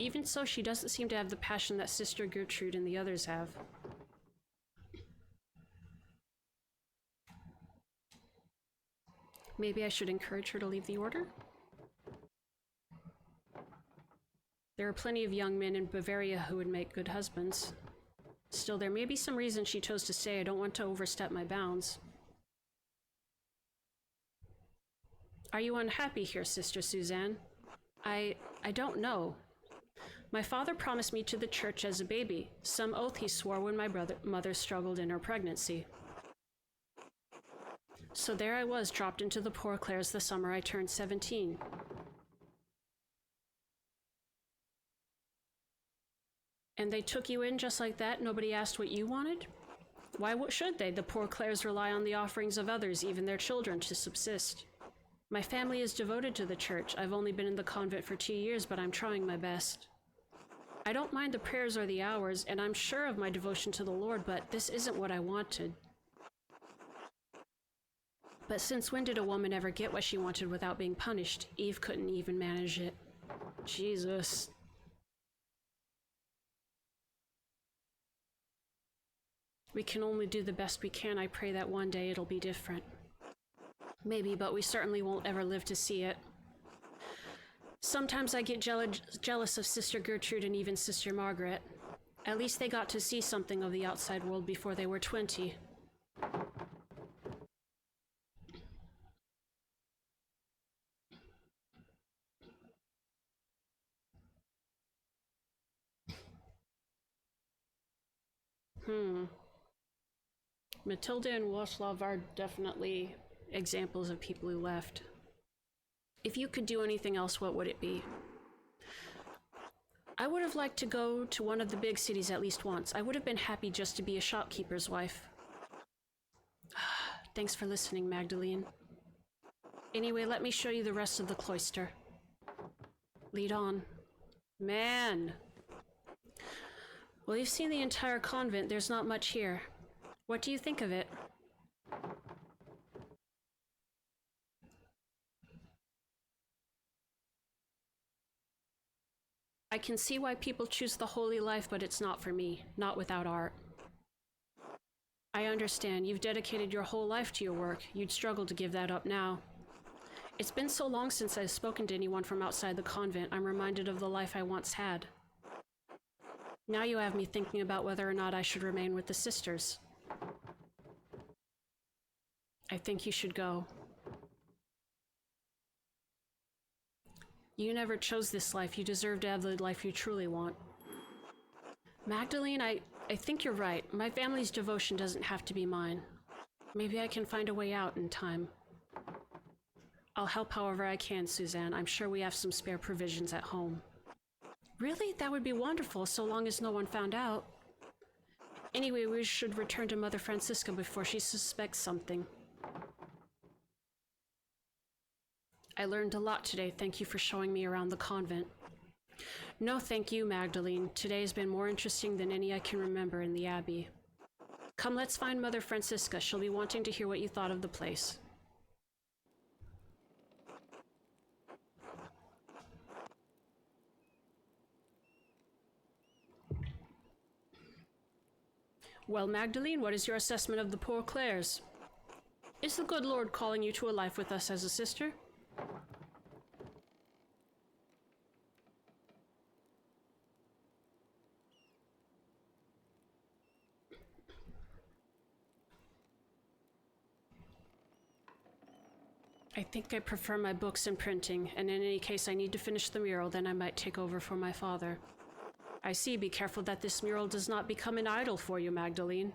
Even so, she doesn't seem to have the passion that Sister Gertrude and the others have. Maybe I should encourage her to leave the order? There are plenty of young men in Bavaria who would make good husbands. Still, there may be some reason she chose to stay. I don't want to overstep my bounds. Are you unhappy here, Sister Suzanne? I don't know. My father promised me to the church as a baby, some oath he swore when my mother struggled in her pregnancy. So there I was, dropped into the Poor Clares the summer I turned 17. And they took you in just like that? Nobody asked what you wanted? Why should they? The Poor Clares rely on the offerings of others, even their children, to subsist. My family is devoted to the church. I've only been in the convent for 2 years, but I'm trying my best. I don't mind the prayers or the hours, and I'm sure of my devotion to the Lord, but this isn't what I wanted. But since when did a woman ever get what she wanted without being punished? Eve couldn't even manage it. Jesus. We can only do the best we can. I pray that one day it'll be different. Maybe, but we certainly won't ever live to see it. Sometimes I get jealous of Sister Gertrude and even Sister Margaret. At least they got to see something of the outside world before they were 20. Matilda and Waslav are definitely examples of people who left. If you could do anything else, what would it be? I would have liked to go to one of the big cities at least once. I would have been happy just to be a shopkeeper's wife. Thanks for listening, Magdalene. Anyway, let me show you the rest of the cloister. Lead on. Man! Well, you've seen the entire convent. There's not much here. What do you think of it? I can see why people choose the holy life, but it's not for me. Not without art. I understand. You've dedicated your whole life to your work. You'd struggle to give that up now. It's been so long since I've spoken to anyone from outside the convent, I'm reminded of the life I once had. Now you have me thinking about whether or not I should remain with the sisters. I think you should go. You never chose this life. You deserve to have the life you truly want. Magdalene, I think you're right. My family's devotion doesn't have to be mine. Maybe I can find a way out in time. I'll help however I can, Suzanne. I'm sure we have some spare provisions at home. Really? That would be wonderful, so long as no one found out. Anyway, we should return to Mother Francisca before she suspects something. I learned a lot today. Thank you for showing me around the convent. No, thank you, Magdalene. Today has been more interesting than any I can remember in the Abbey. Come, let's find Mother Francisca. She'll be wanting to hear what you thought of the place. Well, Magdalene, what is your assessment of the poor Clares? Is the good Lord calling you to a life with us as a sister? I think I prefer my books and printing, and in any case I need to finish the mural, then I might take over for my father. I see, be careful that this mural does not become an idol for you, Magdalene.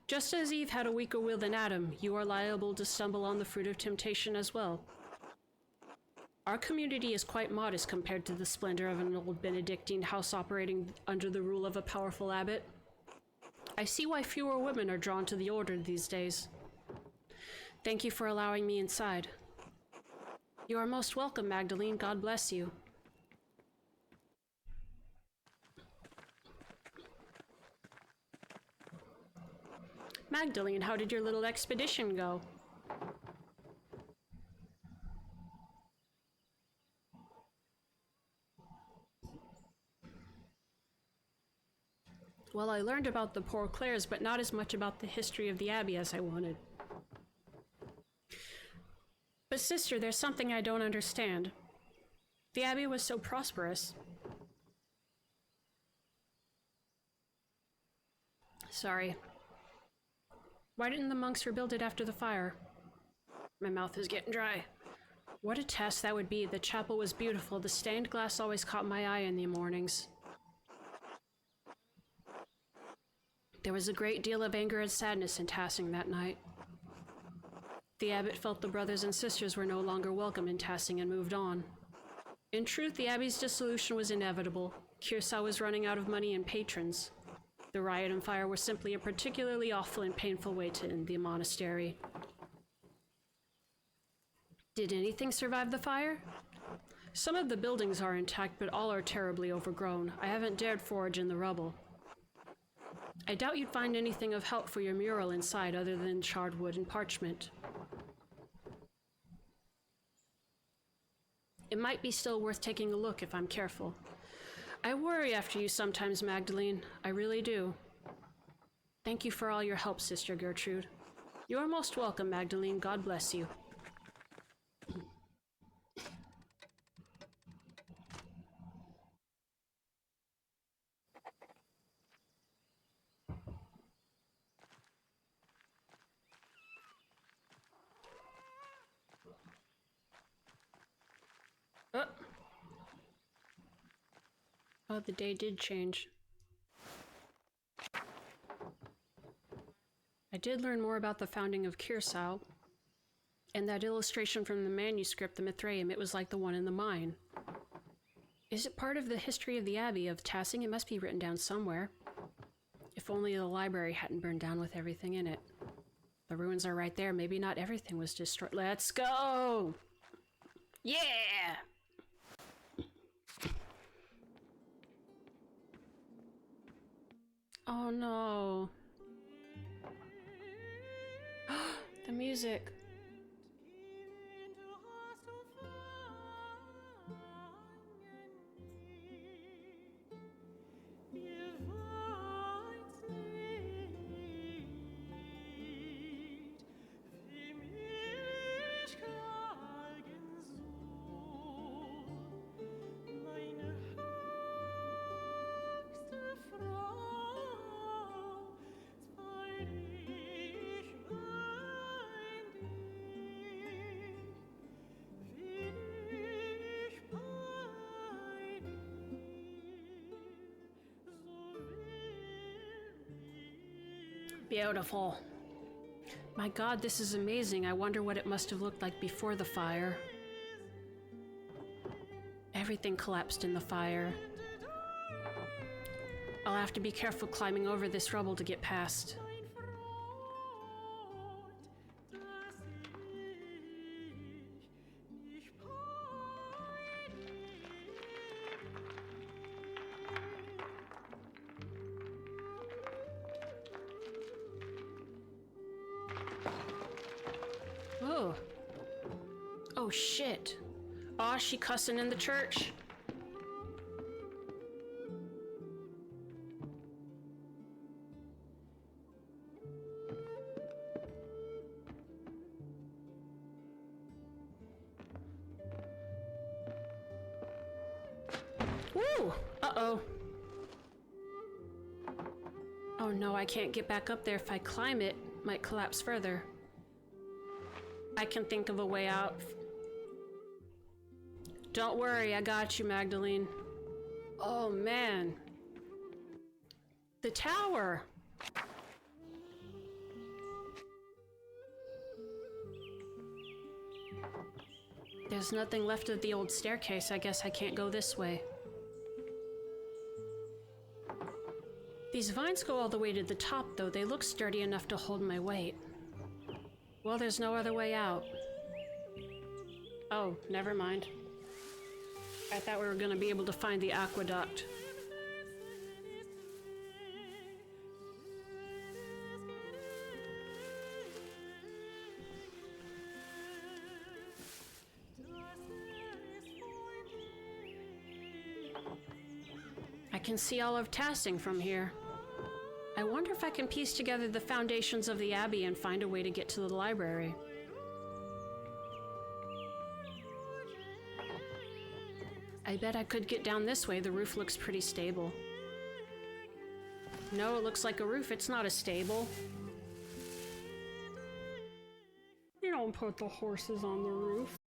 Just as Eve had a weaker will than Adam, you are liable to stumble on the fruit of temptation as well. Our community is quite modest compared to the splendor of an old Benedictine house operating under the rule of a powerful abbot. I see why fewer women are drawn to the order these days. Thank you for allowing me inside. You are most welcome, Magdalene. God bless you. Magdalene, how did your little expedition go? Well, I learned about the poor Clares, but not as much about the history of the Abbey as I wanted. But sister, there's something I don't understand. The Abbey was so prosperous. Sorry. Why didn't the monks rebuild it after the fire? My mouth is getting dry. What a task that would be. The chapel was beautiful. The stained glass always caught my eye in the mornings. There was a great deal of anger and sadness in Tassing that night. The abbot felt the brothers and sisters were no longer welcome in Tassing and moved on. In truth, the Abbey's dissolution was inevitable. Kearsau was running out of money and patrons. The riot and fire were simply a particularly awful and painful way to end the monastery. Did anything survive the fire? Some of the buildings are intact, but all are terribly overgrown. I haven't dared forage in the rubble. I doubt you'd find anything of help for your mural inside other than charred wood and parchment. It might be still worth taking a look if I'm careful. I worry after you sometimes, Magdalene. I really do. Thank you for all your help, Sister Gertrude. You are most welcome, Magdalene. God bless you. Oh, the day did change. did learn more about the founding of Curacao, and that illustration from the manuscript, the Mithraeum, it was like the one in the mine. Is it part of the history of the Abbey of Tassing? It must be written down somewhere. If only the library hadn't burned down with everything in it. The ruins are right there. Maybe not everything was destroyed. Let's go! Yeah! Oh no. The music. Beautiful. My God, this is amazing. I wonder what it must have looked like before the fire. Everything collapsed in the fire. I'll have to be careful climbing over this rubble to get past. Oh. Oh shit. Aw, she cussing in the church. Woo! Uh-oh. Oh no, I can't get back up there. If I climb it, might collapse further. I can think of a way out. Don't worry, I got you, Magdalene. Oh man. The tower! There's nothing left of the old staircase. I guess I can't go this way. These vines go all the way to the top, though. They look sturdy enough to hold my weight. Well, there's no other way out. Oh, never mind. I thought we were going to be able to find the aqueduct. I can see all of Tassing from here. I wonder if I can piece together the foundations of the Abbey and find a way to get to the library. I bet I could get down this way. The roof looks pretty stable. No, it looks like a roof. It's not a stable. You don't put the horses on the roof.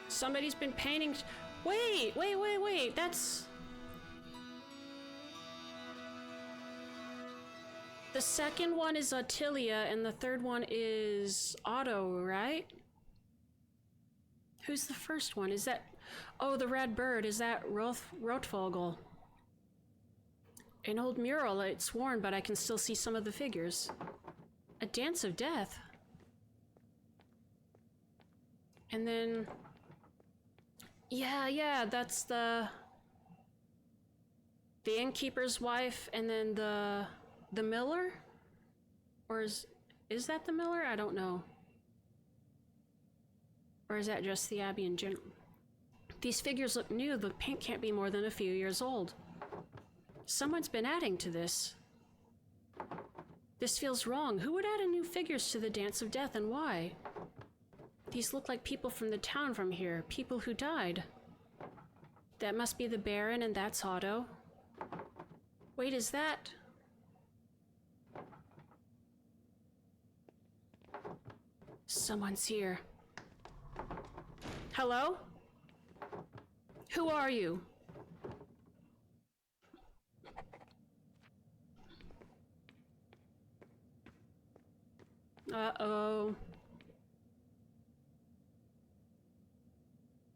Somebody's been painting. Wait. That's. The second one is Attilia, and the third one is Otto, right? Who's the first one? Is that... Oh, the red bird. Is that Rotvogel? An old mural, it's worn, but I can still see some of the figures. A dance of death. And then... Yeah, that's the innkeeper's wife, and then the miller? Or is that the miller? I don't know. Or is that just the abbey in general? These figures look new. The paint can't be more than a few years old. Someone's been adding to this. This feels wrong. Who would add new figures to the Dance of Death, and why? These look like people from the town from here. People who died. That must be the Baron, and that's Otto. Wait, is that... Someone's here. Hello? Who are you? Uh-oh.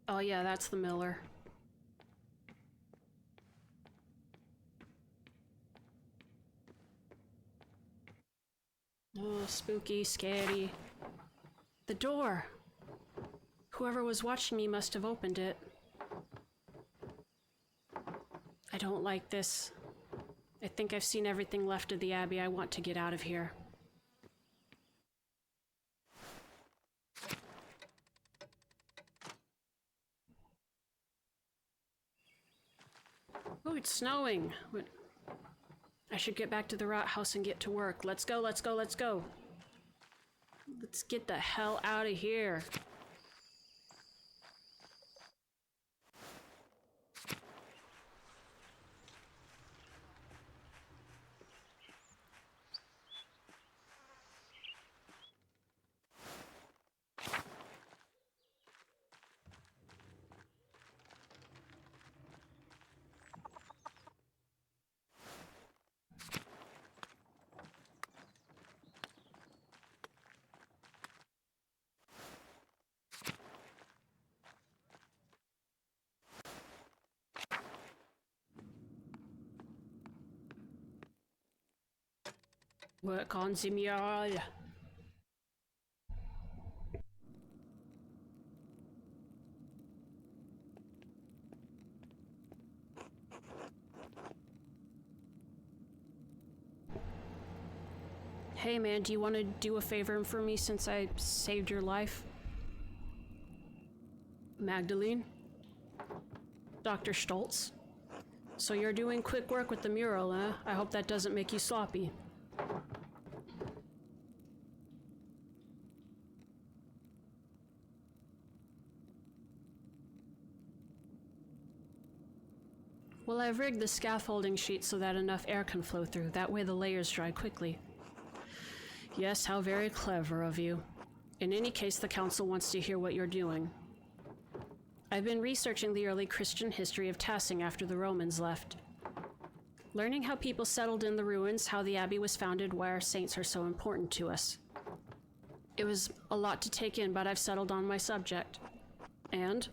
Oh yeah, that's the miller. Oh, spooky, scary. The door. Whoever was watching me must have opened it. I don't like this. I think I've seen everything left of the Abbey. I want to get out of here. Oh, it's snowing. I should get back to the rat house and get to work. Let's go. Let's get the hell out of here. Work on the mural. Hey man, do you want to do a favor for me since I saved your life? Magdalene? Dr. Stoltz? So you're doing quick work with the mural, huh? I hope that doesn't make you sloppy. Well, I've rigged the scaffolding sheet so that enough air can flow through. That way the layers dry quickly. Yes, how very clever of you. In any case, the council wants to hear what you're doing. I've been researching the early Christian history of Tassing after the Romans left. Learning how people settled in the ruins, how the Abbey was founded, why our saints are so important to us. It was a lot to take in, but I've settled on my subject. And?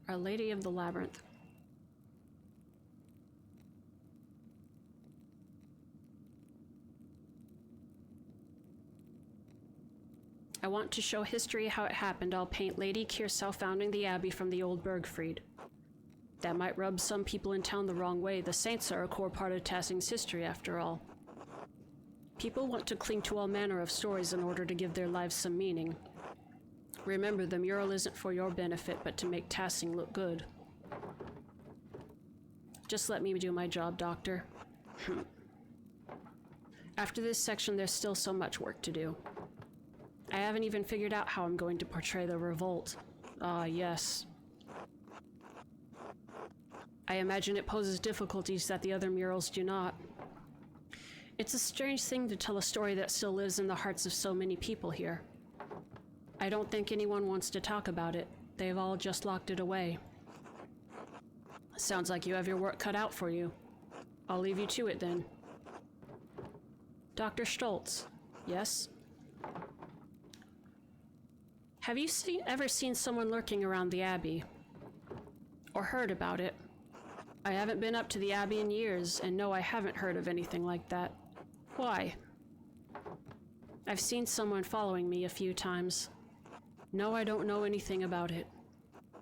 Our Lady of the Labyrinth. I want to show history how it happened. I'll paint Lady Kirsau founding the Abbey from the old Bergfried. That might rub some people in town the wrong way. The saints are a core part of Tassing's history, after all. People want to cling to all manner of stories in order to give their lives some meaning. Remember, the mural isn't for your benefit, but to make Tassing look good. Just let me do my job, Doctor. After this section, there's still so much work to do. I haven't even figured out how I'm going to portray the revolt. Ah, yes. I imagine it poses difficulties that the other murals do not. It's a strange thing to tell a story that still lives in the hearts of so many people here. I don't think anyone wants to talk about it. They've all just locked it away. Sounds like you have your work cut out for you. I'll leave you to it then. Dr. Stoltz, yes? Have you ever seen someone lurking around the Abbey? Or heard about it? I haven't been up to the Abbey in years, and no, I haven't heard of anything like that. Why? I've seen someone following me a few times. No, I don't know anything about it.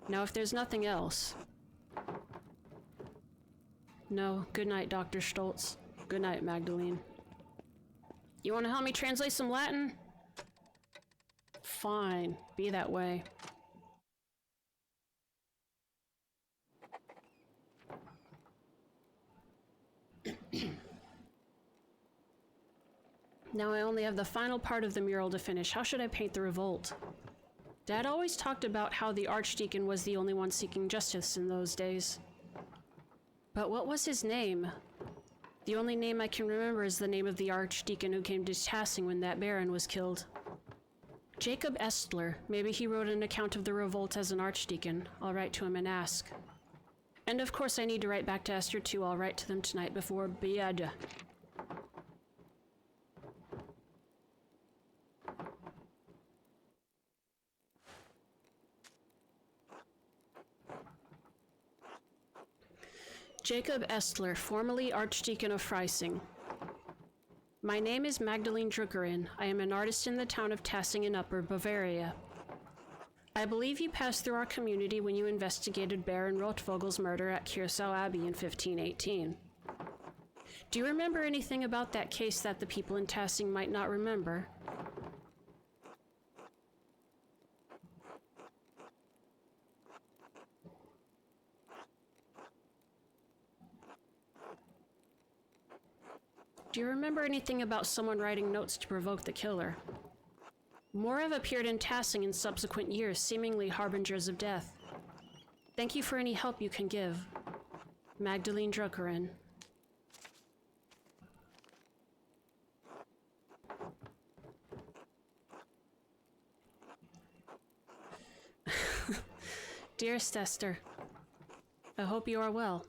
Now, if there's nothing else... No, good night, Dr. Stoltz. Good night, Magdalene. You want to help me translate some Latin? Fine, be that way. Now I only have the final part of the mural to finish. How should I paint the revolt? Dad always talked about how the Archdeacon was the only one seeking justice in those days. But what was his name? The only name I can remember is the name of the Archdeacon who came to Tassing when that Baron was killed. Jacob Estler. Maybe he wrote an account of the revolt as an Archdeacon. I'll write to him and ask. And of course I need to write back to Esther too. I'll write to them tonight before bed. Jacob Estler, formerly Archdeacon of Freising. My name is Magdalene Druckerin. I am an artist in the town of Tassing in Upper Bavaria. I believe you passed through our community when you investigated Baron Rotvogel's murder at Curacao Abbey in 1518. Do you remember anything about that case that the people in Tassing might not remember? Do you remember anything about someone writing notes to provoke the killer? More have appeared in Tassing in subsequent years, seemingly harbingers of death. Thank you for any help you can give. Magdalene Druckerin. Dearest Esther, I hope you are well.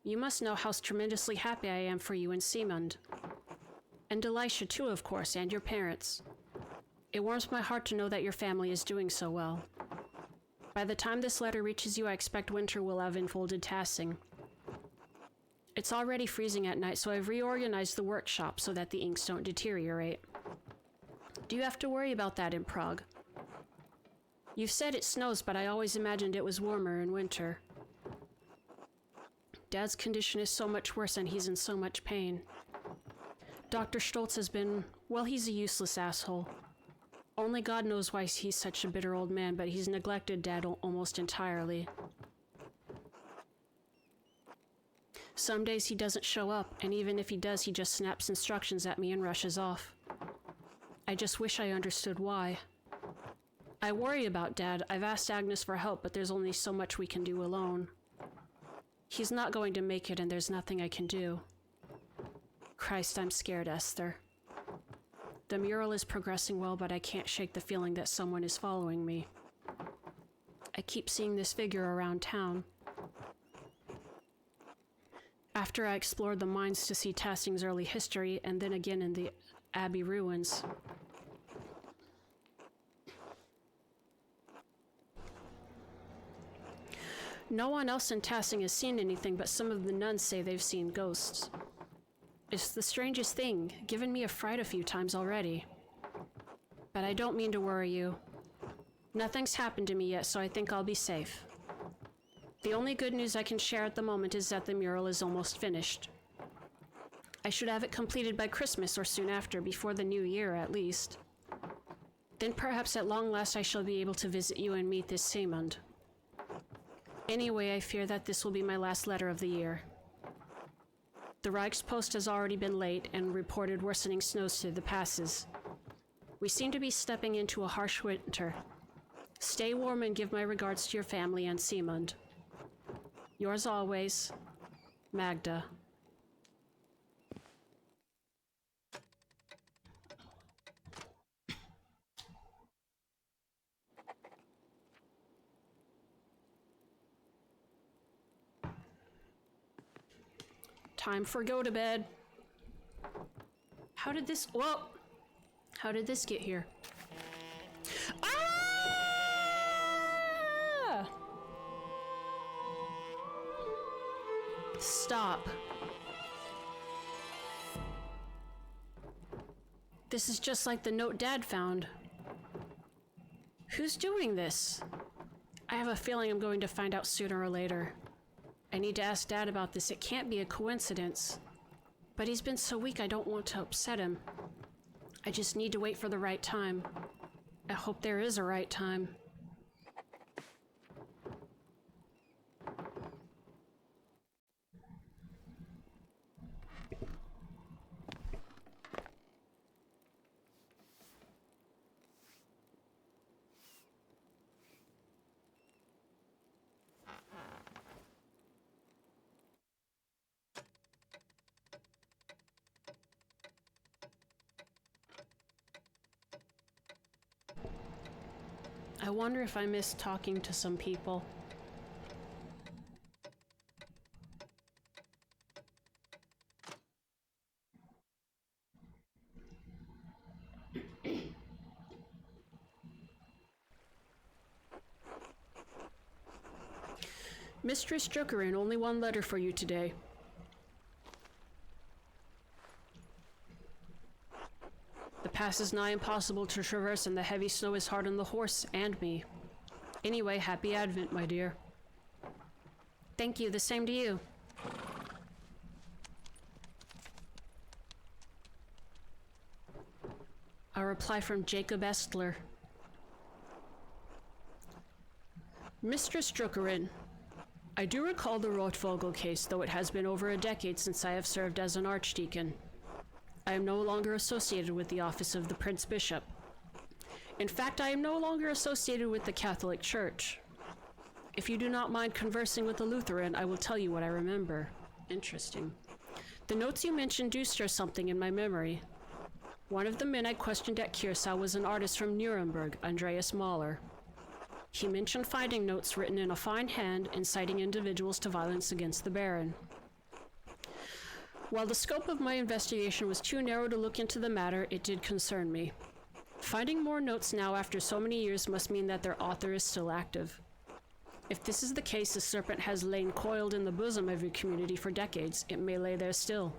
You must know how tremendously happy I am for you and Seamund. And Elisha too, of course, and your parents. It warms my heart to know that your family is doing so well. By the time this letter reaches you, I expect winter will have enfolded Tassing. It's already freezing at night, so I've reorganized the workshop so that the inks don't deteriorate. Do you have to worry about that in Prague? You've said it snows, but I always imagined it was warmer in winter. Dad's condition is so much worse and he's in so much pain. Dr. Stoltz has been, well, he's a useless asshole. Only God knows why he's such a bitter old man, but he's neglected Dad almost entirely. Some days he doesn't show up, and even if he does, he just snaps instructions at me and rushes off. I just wish I understood why. I worry about Dad. I've asked Agnes for help, but there's only so much we can do alone. He's not going to make it, and there's nothing I can do. Christ, I'm scared, Esther. The mural is progressing well, but I can't shake the feeling that someone is following me. I keep seeing this figure around town. After I explored the mines to see Tassing's early history, and then again in the Abbey ruins. No one else in Tassing has seen anything, but some of the nuns say they've seen ghosts. It's the strangest thing, given me a fright a few times already. But I don't mean to worry you. Nothing's happened to me yet, so I think I'll be safe. The only good news I can share at the moment is that the mural is almost finished. I should have it completed by Christmas or soon after, before the new year at least. Then perhaps at long last I shall be able to visit you and meet this Seamund. Anyway, I fear that this will be my last letter of the year. The Reichspost has already been late and reported worsening snows to the passes. We seem to be stepping into a harsh winter. Stay warm and give my regards to your family and Seamund. Yours always, Magda. Time for go to bed. How did this... Whoa! How did this get here? Ah! Stop. This is just like the note Dad found. Who's doing this? I have a feeling I'm going to find out sooner or later. I need to ask Dad about this. It can't be a coincidence. But he's been so weak I don't want to upset him. I just need to wait for the right time. I hope there is a right time. I wonder if I miss talking to some people. Mistress Jokerin, only one letter for you today. The pass is nigh impossible to traverse, and the heavy snow is hard on the horse and me. Anyway, happy Advent, my dear. Thank you, the same to you. A reply from Jacob Estler. Mistress Jokerin, I do recall the Rotvogel case, though it has been over a decade since I have served as an archdeacon. I am no longer associated with the office of the Prince Bishop. In fact, I am no longer associated with the Catholic Church. If you do not mind conversing with a Lutheran, I will tell you what I remember. Interesting. The notes you mentioned do stir something in my memory. One of the men I questioned at Kiersau was an artist from Nuremberg, Andreas Mahler. He mentioned finding notes written in a fine hand inciting individuals to violence against the Baron. While the scope of my investigation was too narrow to look into the matter, it did concern me. Finding more notes now after so many years must mean that their author is still active. If this is the case, the serpent has lain coiled in the bosom of your community for decades. It may lay there still.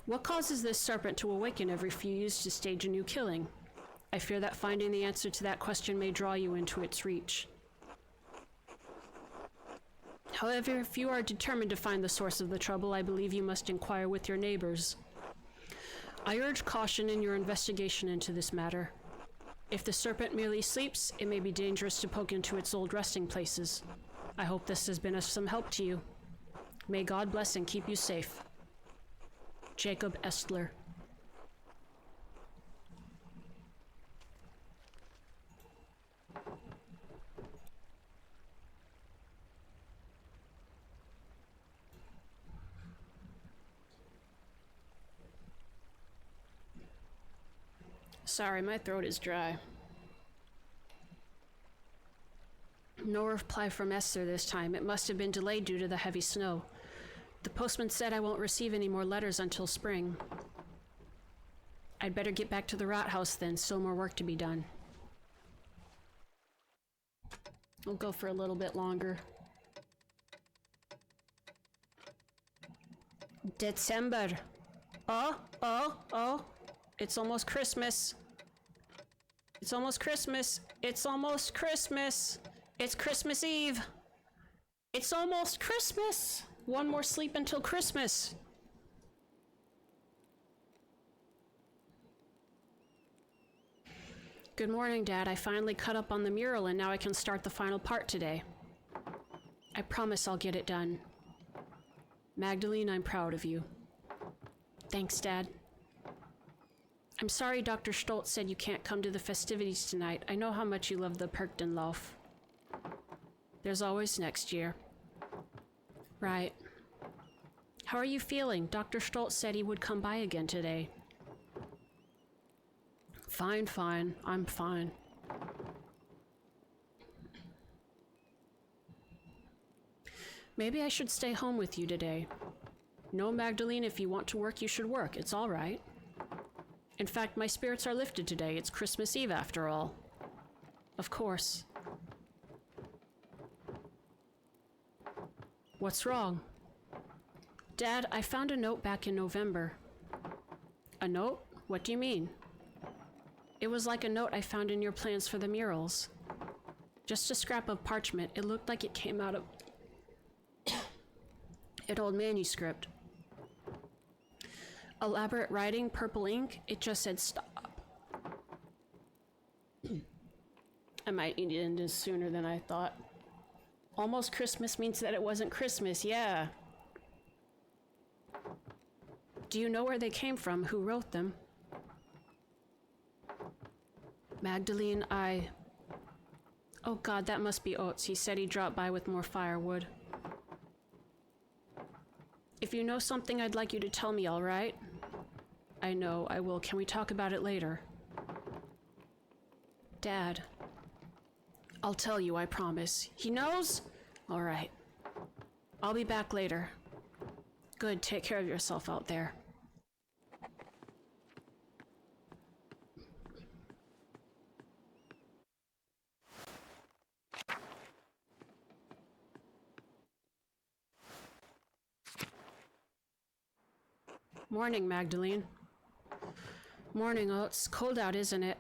What causes this serpent to awaken every few years to stage a new killing? I fear that finding the answer to that question may draw you into its reach. However, if you are determined to find the source of the trouble, I believe you must inquire with your neighbors. I urge caution in your investigation into this matter. If the serpent merely sleeps, it may be dangerous to poke into its old resting places. I hope this has been of some help to you. May God bless and keep you safe. Jacob Estler. Sorry, my throat is dry. No reply from Esther this time. It must have been delayed due to the heavy snow. The postman said I won't receive any more letters until spring. I'd better get back to the rat house then. Still more work to be done. We'll go for a little bit longer. December. Oh. It's almost Christmas. It's almost Christmas. It's almost Christmas. It's Christmas Eve. It's almost Christmas. One more sleep until Christmas. Good morning, Dad. I finally cut up on the mural and now I can start the final part today. I promise I'll get it done. Magdalene, I'm proud of you. Thanks, Dad. I'm sorry Dr. Stoltz said you can't come to the festivities tonight. I know how much you love the Perchtenlauf. There's always next year. Right. How are you feeling? Dr. Stoltz said he would come by again today. Fine. I'm fine. Maybe I should stay home with you today. No, Magdalene, if you want to work, you should work. It's all right. In fact, my spirits are lifted today. It's Christmas Eve after all. Of course. What's wrong? Dad, I found a note back in November. A note? What do you mean? It was like a note I found in your plans for the murals. Just a scrap of parchment. It looked like it came out of an old manuscript. Elaborate writing, purple ink. It just said stop. I might need to end this sooner than I thought. Almost Christmas means that it wasn't Christmas, yeah. Do you know where they came from? Who wrote them? Magdalene, Oh god, that must be Oates. He said he dropped by with more firewood. If you know something, I'd like you to tell me, all right? I know, I will. Can we talk about it later? Dad. I'll tell you, I promise. He knows? All right. I'll be back later. Good, take care of yourself out there. Morning, Magdalene. Morning, Oates. Cold out, isn't it?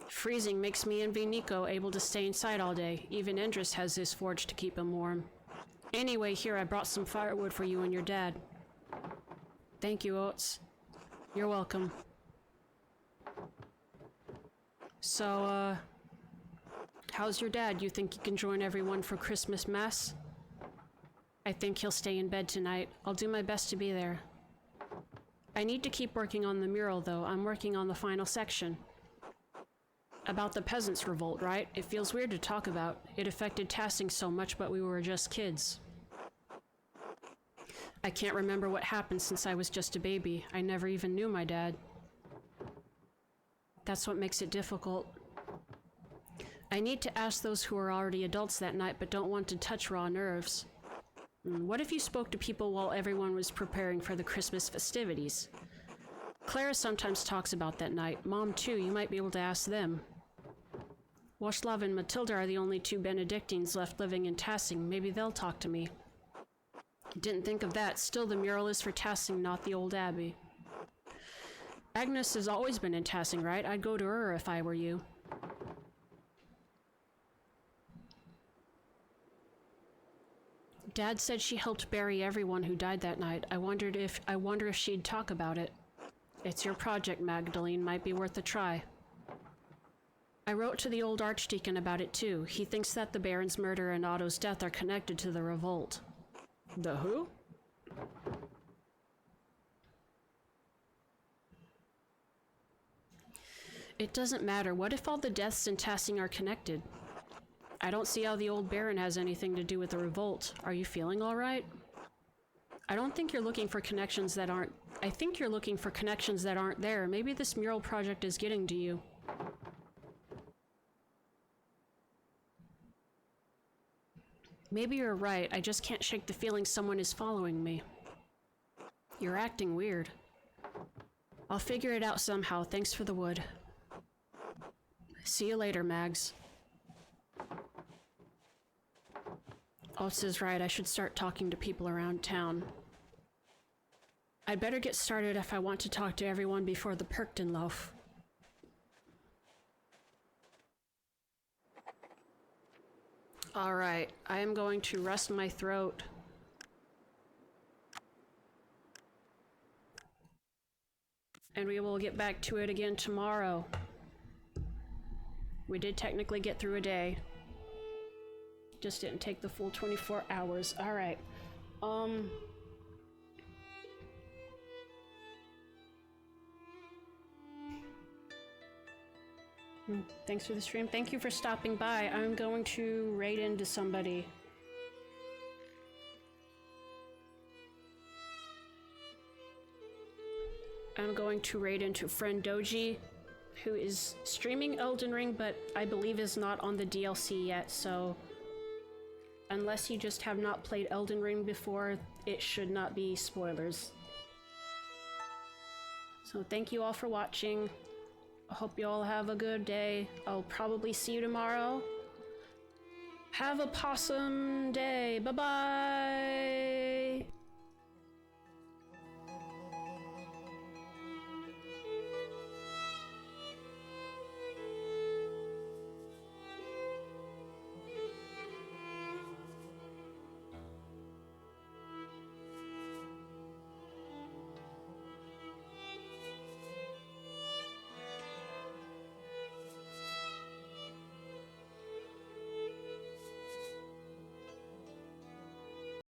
Freezing makes me envy Nico, able to stay inside all day. Even Endris has his forge to keep him warm. Anyway, here, I brought some firewood for you and your dad. Thank you, Oates. You're welcome. So, how's your dad? You think you can join everyone for Christmas Mass? I think he'll stay in bed tonight. I'll do my best to be there. I need to keep working on the mural, though. I'm working on the final section. About the peasants' revolt, right? It feels weird to talk about. It affected Tassing so much, but we were just kids. I can't remember what happened since I was just a baby. I never even knew my dad. That's what makes it difficult. I need to ask those who are already adults that night but don't want to touch raw nerves. What if you spoke to people while everyone was preparing for the Christmas festivities? Clara sometimes talks about that night. Mom, too. You might be able to ask them. Wacław and Matilda are the only two Benedictines left living in Tassing. Maybe they'll talk to me. Didn't think of that. Still, the mural is for Tassing, not the old abbey. Agnes has always been in Tassing, right? I'd go to her if I were you. Dad said she helped bury everyone who died that night. I wonder if she'd talk about it. It's your project, Magdalene. Might be worth a try. I wrote to the old archdeacon about it too. He thinks that the Baron's murder and Otto's death are connected to the revolt. The who? It doesn't matter. What if all the deaths in Tassing are connected? I don't see how the old Baron has anything to do with the revolt. Are you feeling all right? I don't think you're looking for connections that aren't... I think you're looking for connections that aren't there. Maybe this mural project is getting to you. Maybe you're right. I just can't shake the feeling someone is following me. You're acting weird. I'll figure it out somehow. Thanks for the wood. See you later, Mags. Oates is right. I should start talking to people around town. I'd better get started if I want to talk to everyone before the Perchtenlauf. Alright, I am going to rest my throat. And we will get back to it again tomorrow. We did technically get through a day. Just didn't take the full 24 hours. Alright. Thanks for the stream. Thank you for stopping by. I'm going to raid into somebody. I'm going to raid into friend Doji, who is streaming Elden Ring, but I believe is not on the DLC yet, so Unless you just have not played Elden Ring before, it should not be spoilers. So thank you all for watching. I hope you all have a good day. I'll probably see you tomorrow. Have a possum day. Bye-bye!